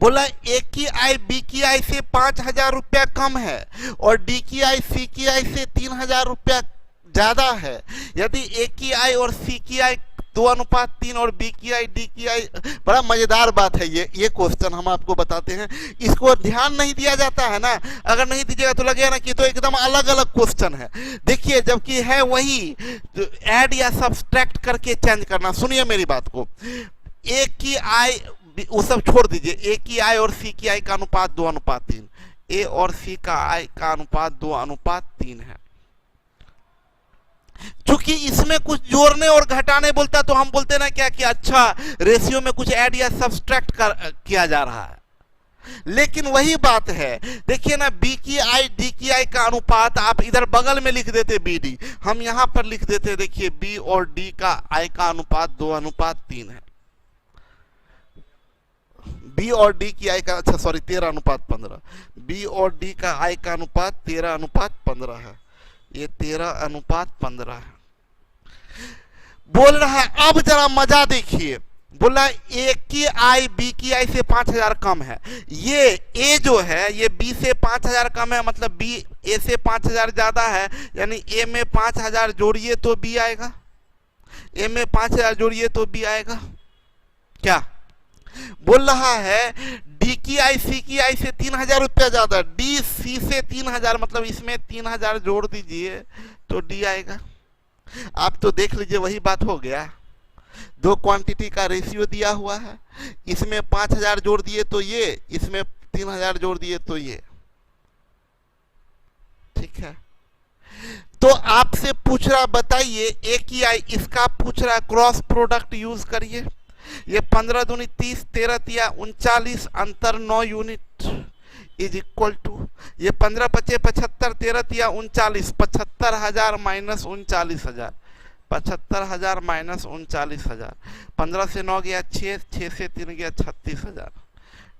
बोला ए की आई बी की आई से 5,000 रुपया कम है और डी की आई सी की आई से 3,000 रुपया ज्यादा है। यदि ए की आई और सी की आई 2:3 और बी की आई डी की आई, बड़ा मजेदार बात है ये क्वेश्चन हम आपको बताते हैं। इसको ध्यान नहीं दिया जाता है ना, अगर नहीं दीजिएगा तो लगेगा ना कि तो एकदम अलग अलग क्वेश्चन है। देखिए जबकि है वही, ऐड या सब्सट्रैक्ट करके चेंज करना। सुनिए मेरी बात को, ए की आई वो सब छोड़ दीजिए, ए की आई और सी की आई का अनुपात 2:3, ए और सी का आई का अनुपात 2:3 है। चूंकि इसमें कुछ जोड़ने और घटाने बोलता तो हम बोलते ना क्या कि अच्छा रेशियो में कुछ ऐड या सब्सट्रैक्ट किया जा रहा है, लेकिन वही बात है। देखिए ना, बी की आई डी की आई का अनुपात आप इधर बगल में लिख देते बी डी, हम यहां पर लिख देते, देखिए बी और डी का आई का अनुपात 2:3 है। बी और डी की आई का, अच्छा सॉरी 13:15, बी और डी का आई का अनुपात 13:15 है, ये 13:15 है बोल रहा है। अब जरा मजा देखिए, बोला ए की आई बी की आई से 5,000 कम है। ये ए जो है ये बी से 5,000 कम है, मतलब बी ए से 5,000 ज्यादा है, यानी ए में 5,000 जोड़िए तो बी आएगा, ए में 5,000 जोड़िए तो बी आएगा। क्या बोल रहा है? डी की आई सी की आई से 3,000 रुपया ज्यादा, डी सी से 3,000, मतलब इसमें 3,000 जोड़ दीजिए तो डी आएगा। आप तो देख लीजिए वही बात हो गया, दो क्वांटिटी का रेशियो दिया हुआ है, इसमें 5,000 जोड़ दिए तो ये, इसमें 3,000 जोड़ दिए तो ये, ठीक है। तो आपसे पूछ रहा, बताइए ए की आई, इसका पूछ रहा क्रॉस प्रोडक्ट यूज करिए। ये 15 दूनी 30, 13 तिया 39, अंतर 9 यूनिट इज इक्वल टू, ये 15 पचे 75, 13 तिया 39, 75,000 माइनस 39,000, 75,000 माइनस 39,000, 15 से 9 गया 6, 6 से 3 गया 36,000,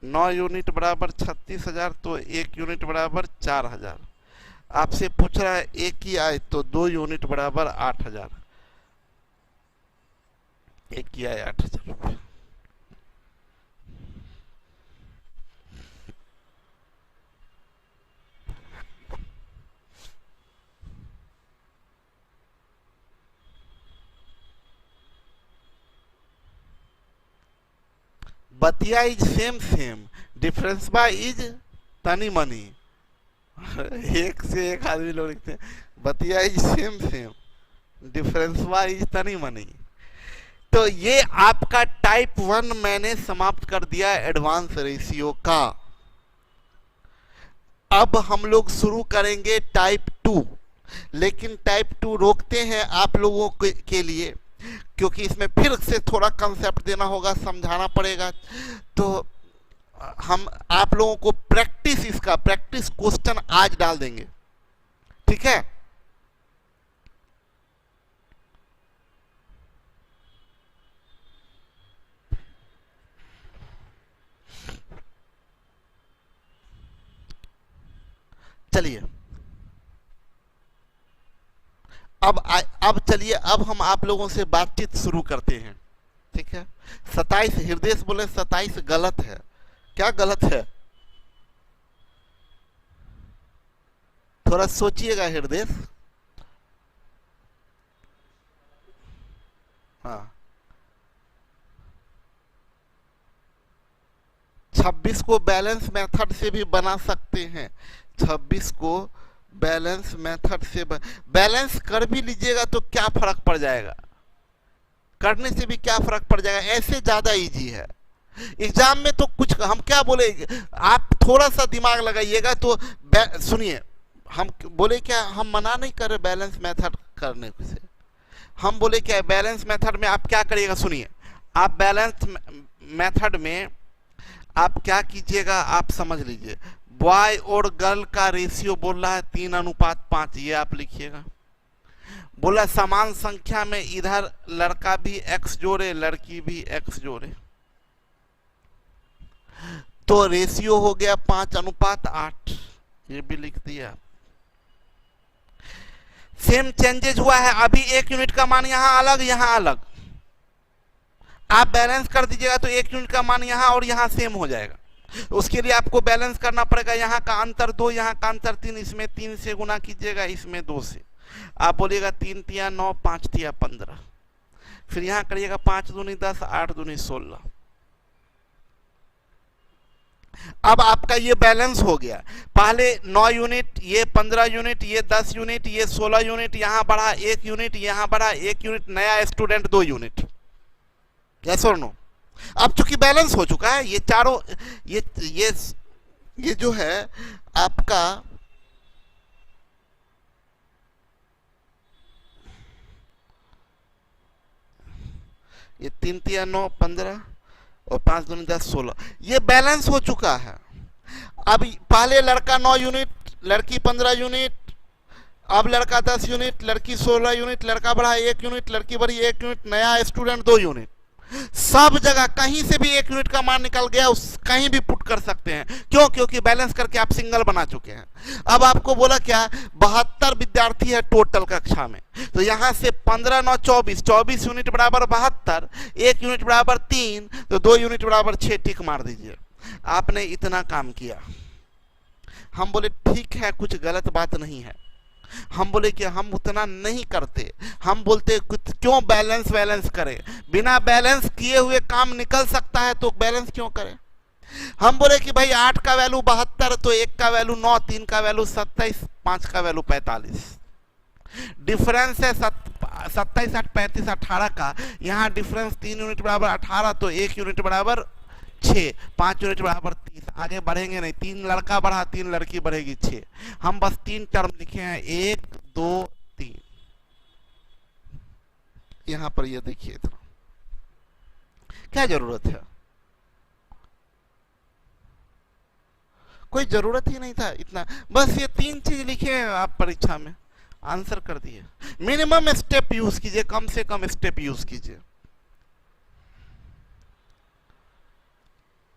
9 यूनिट बराबर 36,000, तो 1 यूनिट बराबर 4,000। आपसे पूछ रहा है ए की आई, तो 2 यूनिट बराबर 8,000, एक किया है 8,000 रुपये। बतिया इज सेम, डिफरेंस बा इज तनी मनी। एक से एक आदमी लोग लिखते हैं बतिया इज सेम, डिफरेंस बा इज तनी मनी। तो ये आपका टाइप 1 मैंने समाप्त कर दिया एडवांस रेशियो का। अब हम लोग शुरू करेंगे टाइप 2, लेकिन टाइप 2 रोकते हैं आप लोगों के लिए, क्योंकि इसमें फिर से थोड़ा कंसेप्ट देना होगा, समझाना पड़ेगा। तो हम आप लोगों को प्रैक्टिस क्वेश्चन आज डाल देंगे, ठीक है। चलिए अब चलिए, अब हम आप लोगों से बातचीत शुरू करते हैं, ठीक है। 27 हृदय बोले 27 गलत है। क्या गलत है? थोड़ा सोचिएगा हृदय। हाँ, 26 को बैलेंस मेथड से भी बना सकते हैं। 26 को बैलेंस मेथड से बैलेंस कर भी लीजिएगा तो क्या फर्क पड़ जाएगा, करने से भी क्या फर्क पड़ जाएगा, ऐसे ज्यादा इजी है। एग्जाम में तो कुछ हम क्या बोले, आप थोड़ा सा दिमाग लगाइएगा तो सुनिए, हम बोले क्या, हम मना नहीं कर रहे बैलेंस मेथड करने से, हम बोले क्या बैलेंस मेथड में आप क्या करिएगा, सुनिए। आप बैलेंस मेथड में आप क्या कीजिएगा, आप समझ लीजिए, बॉय और गर्ल का रेशियो बोल रहा है 3:5, ये आप लिखिएगा। बोला समान संख्या में इधर लड़का भी x जोड़े लड़की भी x जोड़े, तो रेशियो हो गया 5:8, ये भी लिख दिया। सेम चेंजेज हुआ है, अभी 1 यूनिट का मान यहां अलग यहां अलग, आप बैलेंस कर दीजिएगा तो 1 यूनिट का मान यहां और यहां सेम हो जाएगा। उसके लिए आपको बैलेंस करना पड़ेगा, यहाँ का अंतर 2, यहाँ का अंतर 3, इसमें 3 से गुना कीजिएगा, इसमें 2 से। आप बोलिएगा 3 तिया 9, 5 तिया 15, फिर यहाँ करिएगा 5 दूनी 10, 8 दूनी 16। अब आपका ये बैलेंस हो गया, पहले 9 यूनिट, ये 15 यूनिट, ये 10 यूनिट, ये 16 यूनिट, यहाँ बढ़ा 1 यूनिट, यहाँ बढ़ा 1 यूनिट, नया स्टूडेंट 2 यूनिट। यस और नो? अब चूंकि बैलेंस हो चुका है, ये चारों ये जो है आपका ये 3 तिया 9, 15 और 5 दूनी 10, 16, ये बैलेंस हो चुका है। अब पहले लड़का 9 यूनिट, लड़की 15 यूनिट, अब लड़का 10 यूनिट, लड़की 16 यूनिट, लड़का बढ़ा 1 यूनिट, लड़की बढ़ी 1 यूनिट, नया स्टूडेंट 2 यूनिट। सब जगह कहीं से भी 1 यूनिट का मान निकल गया, उस कहीं भी पुट कर सकते हैं। क्यों? क्योंकि बैलेंस करके आप सिंगल बना चुके हैं। अब आपको बोला क्या, 72 विद्यार्थी है टोटल कक्षा में, तो यहां से 15 9 24, 24 यूनिट बराबर 72, 1 यूनिट बराबर 3, तो 2 यूनिट बराबर 6, टिक मार दीजिए। आपने इतना काम किया। हम बोले ठीक है, कुछ गलत बात नहीं है। हम बोले कि हम उतना नहीं करते, हम बोलते क्यों बैलेंस करें, बिना बैलेंस किए हुए काम निकल सकता है तो बैलेंस क्यों करें। हम बोले कि भाई 8 का वैल्यू 72, तो 1 का वैल्यू 9, 3 का वैल्यू 27, 5 का वैल्यू 45, डिफरेंस है 27 8 35 18 का, यहाँ डिफरेंस 3 यूनिट बराबर 18, तो 1 यूनिट बराबर 6, 5 यूनिट बराबर 30। आगे बढ़ेंगे नहीं, 3 लड़का बढ़ा 3 लड़की बढ़ेगी 6। हम बस 3 टर्म लिखे हैं, 1 2 3। यहां पर ये देखिए, क्या जरूरत है, कोई जरूरत ही नहीं था इतना, बस ये 3 चीज लिखे हैं आप परीक्षा में, आंसर कर दिए। मिनिमम स्टेप यूज कीजिए, कम से कम स्टेप यूज कीजिए।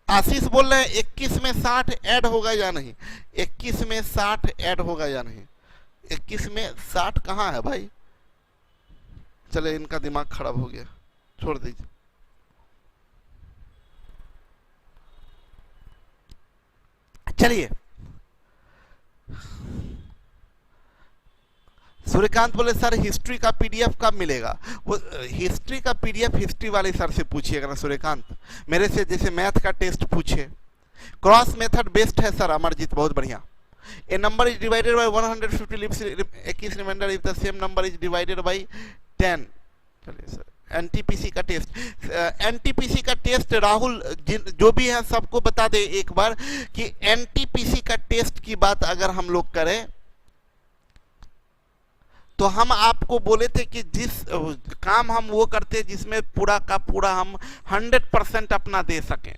आशीष बोल रहे हैं 21 में 60 ऐड होगा या नहीं, 21 में 60 ऐड होगा या नहीं, 21 में 60 कहाँ है भाई, चले इनका दिमाग खराब हो गया, छोड़ दीजिए। चलिए, सूर्यकांत बोले सर हिस्ट्री का पीडीएफ कब मिलेगा। वो हिस्ट्री का पीडीएफ हिस्ट्री वाले सर से पूछिएगा ना सूर्यकांत, मेरे से जैसे मैथ का टेस्ट पूछे। क्रॉस मेथड बेस्ट है सर अमरजीत, बहुत बढ़िया। A number is divided by 150 leaves 21 remainder if the same number is divided by 10। चलिए सर, एनटीपीसी का टेस्ट, एनटीपीसी का टेस्ट राहुल जो भी है सबको बता दे एक बार कि एनटीपीसी का टेस्ट की बात अगर हम लोग करें तो हम आपको बोले थे कि जिस काम हम वो करते जिसमें पूरा का पूरा हम 100% अपना दे सकें।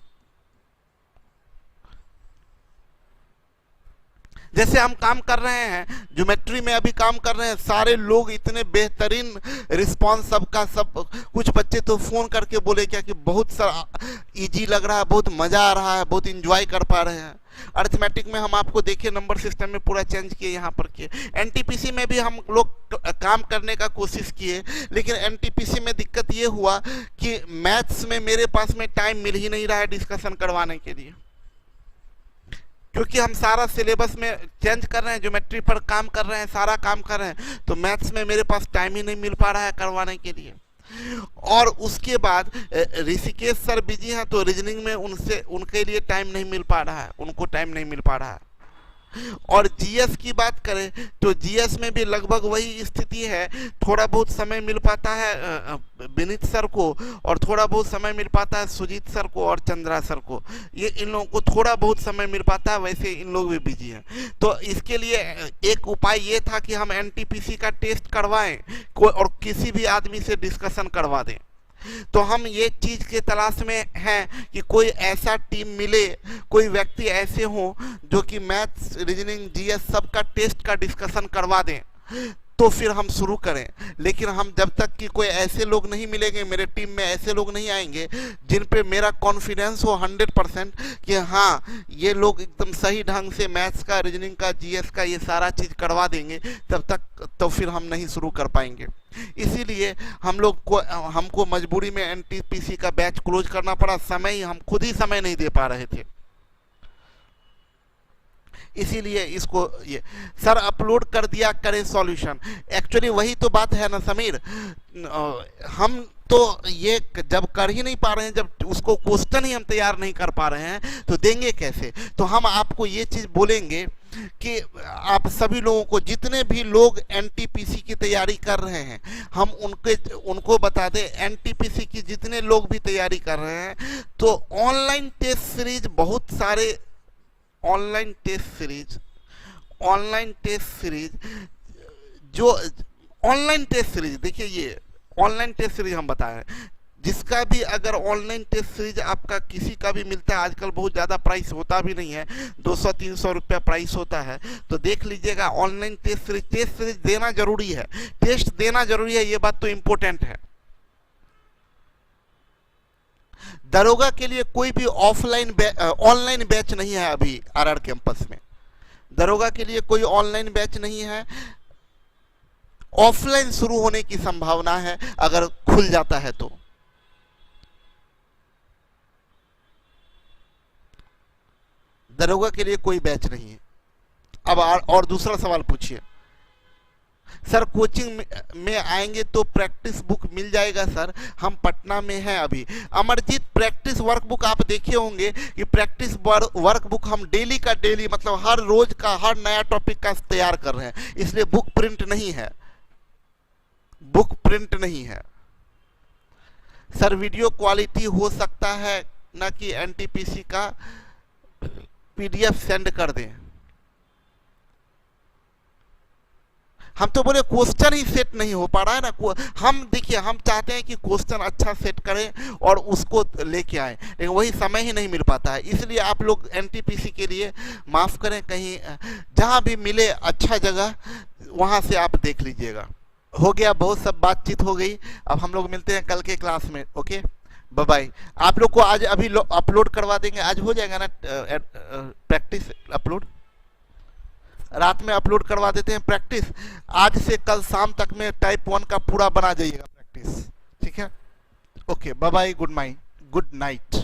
जैसे हम काम कर रहे हैं, ज्योमेट्री में अभी काम कर रहे हैं, सारे लोग इतने बेहतरीन रिस्पांस सबका सब। कुछ बच्चे तो फ़ोन करके बोले क्या कि बहुत सारा इजी लग रहा है, बहुत मज़ा आ रहा है, बहुत इंजॉय कर पा रहे हैं। अरिथमेटिक में हम आपको देखिए नंबर सिस्टम में पूरा चेंज किए, यहाँ पर किए। एनटीपीसी में भी हम लोग काम करने का कोशिश किए, लेकिन एनटीपीसी में दिक्कत ये हुआ कि मैथ्स में मेरे पास में टाइम मिल ही नहीं रहा है डिस्कशन करवाने के लिए, क्योंकि हम सारा सिलेबस में चेंज कर रहे हैं, ज्योमेट्री पर काम कर रहे हैं, सारा काम कर रहे हैं, तो मैथ्स में मेरे पास टाइम ही नहीं मिल पा रहा है करवाने के लिए। और उसके बाद ऋषिकेश सर बिजी हैं, तो रीजनिंग में उनके लिए टाइम नहीं मिल पा रहा है, उनको टाइम नहीं मिल पा रहा है। और जीएस की बात करें तो जीएस में भी लगभग वही स्थिति है, थोड़ा बहुत समय मिल पाता है विनीत सर को, और थोड़ा बहुत समय मिल पाता है सुजीत सर को और चंद्रा सर को। ये इन लोगों को थोड़ा बहुत समय मिल पाता है, वैसे इन लोग भी बिजी हैं। तो इसके लिए एक उपाय ये था कि हम एनटीपीसी का टेस्ट करवाएं और किसी भी आदमी से डिस्कशन करवा दें। तो हम ये चीज़ के तलाश में हैं कि कोई ऐसा टीम मिले, कोई व्यक्ति ऐसे हो जो कि मैथ्स, रीजनिंग, जीएस सबका टेस्ट का डिस्कशन करवा दें, तो फिर हम शुरू करें। लेकिन हम जब तक कि कोई ऐसे लोग नहीं मिलेंगे, मेरे टीम में ऐसे लोग नहीं आएंगे जिन पे मेरा कॉन्फिडेंस हो 100% कि हाँ ये लोग एकदम सही ढंग से मैथ्स का, रीजनिंग का, जीएस का ये सारा चीज़ करवा देंगे, तब तक तो फिर हम नहीं शुरू कर पाएंगे। इसीलिए हमको मजबूरी में एनटीपीसी का बैच क्लोज करना पड़ा। हम खुद ही समय नहीं दे पा रहे थे, इसीलिए इसको ये सर अपलोड कर दिया करें सॉल्यूशन। एक्चुअली वही तो बात है ना समीर, हम तो ये जब कर ही नहीं पा रहे हैं, जब उसको क्वेश्चन ही हम तैयार नहीं कर पा रहे हैं तो देंगे कैसे। तो हम आपको ये चीज़ बोलेंगे कि आप सभी लोगों को, जितने भी लोग एनटीपीसी की तैयारी कर रहे हैं, हम उनको बता दें, एनटीपीसी की जितने लोग भी तैयारी कर रहे हैं, तो ऑनलाइन टेस्ट सीरीज बहुत सारे ऑनलाइन टेस्ट सीरीज जो ऑनलाइन टेस्ट सीरीज देखिए, ये ऑनलाइन टेस्ट सीरीज हम बताएं, जिसका भी अगर ऑनलाइन टेस्ट सीरीज आपका किसी का भी मिलता है, आजकल बहुत ज़्यादा प्राइस होता भी नहीं है, 200-300 रुपया प्राइस होता है, तो देख लीजिएगा ऑनलाइन टेस्ट सीरीज देना जरूरी है, टेस्ट देना जरूरी है, ये बात तो इम्पोर्टेंट है। दरोगा के लिए कोई भी ऑनलाइन बैच नहीं है अभी आरआर कैंपस में। दरोगा के लिए कोई ऑनलाइन बैच नहीं है, ऑफलाइन शुरू होने की संभावना है अगर खुल जाता है तो। दरोगा के लिए कोई बैच नहीं है। अब और दूसरा सवाल पूछिए। सर कोचिंग में आएंगे तो प्रैक्टिस बुक मिल जाएगा सर, हम पटना में हैं अभी। अमरजीत, प्रैक्टिस वर्क बुक आप देखे होंगे कि प्रैक्टिस वर्क बुक हम डेली का डेली, मतलब हर रोज का हर नया टॉपिक का तैयार कर रहे हैं, इसलिए बुक प्रिंट नहीं है। सर वीडियो क्वालिटी हो सकता है ना कि एनटीपीसी का पीडीएफ सेंड कर दें। हम तो बोले क्वेश्चन ही सेट नहीं हो पा रहा है ना। हम देखिए, हम चाहते हैं कि क्वेश्चन अच्छा सेट करें और उसको लेके आए, लेकिन वही समय ही नहीं मिल पाता है। इसलिए आप लोग एनटीपीसी के लिए माफ़ करें, कहीं जहां भी मिले अच्छा जगह वहां से आप देख लीजिएगा। हो गया, बहुत सब बातचीत हो गई। अब हम लोग मिलते हैं कल के क्लास में। Okay, bye bye. आप लोग को आज अभी अपलोड करवा देंगे, आज हो जाएगा ना प्रैक्टिस अपलोड, रात में अपलोड करवा देते हैं प्रैक्टिस। आज से कल शाम तक में टाइप 1 का पूरा बना जाइएगा प्रैक्टिस, ठीक है। Okay, bye bye, good night.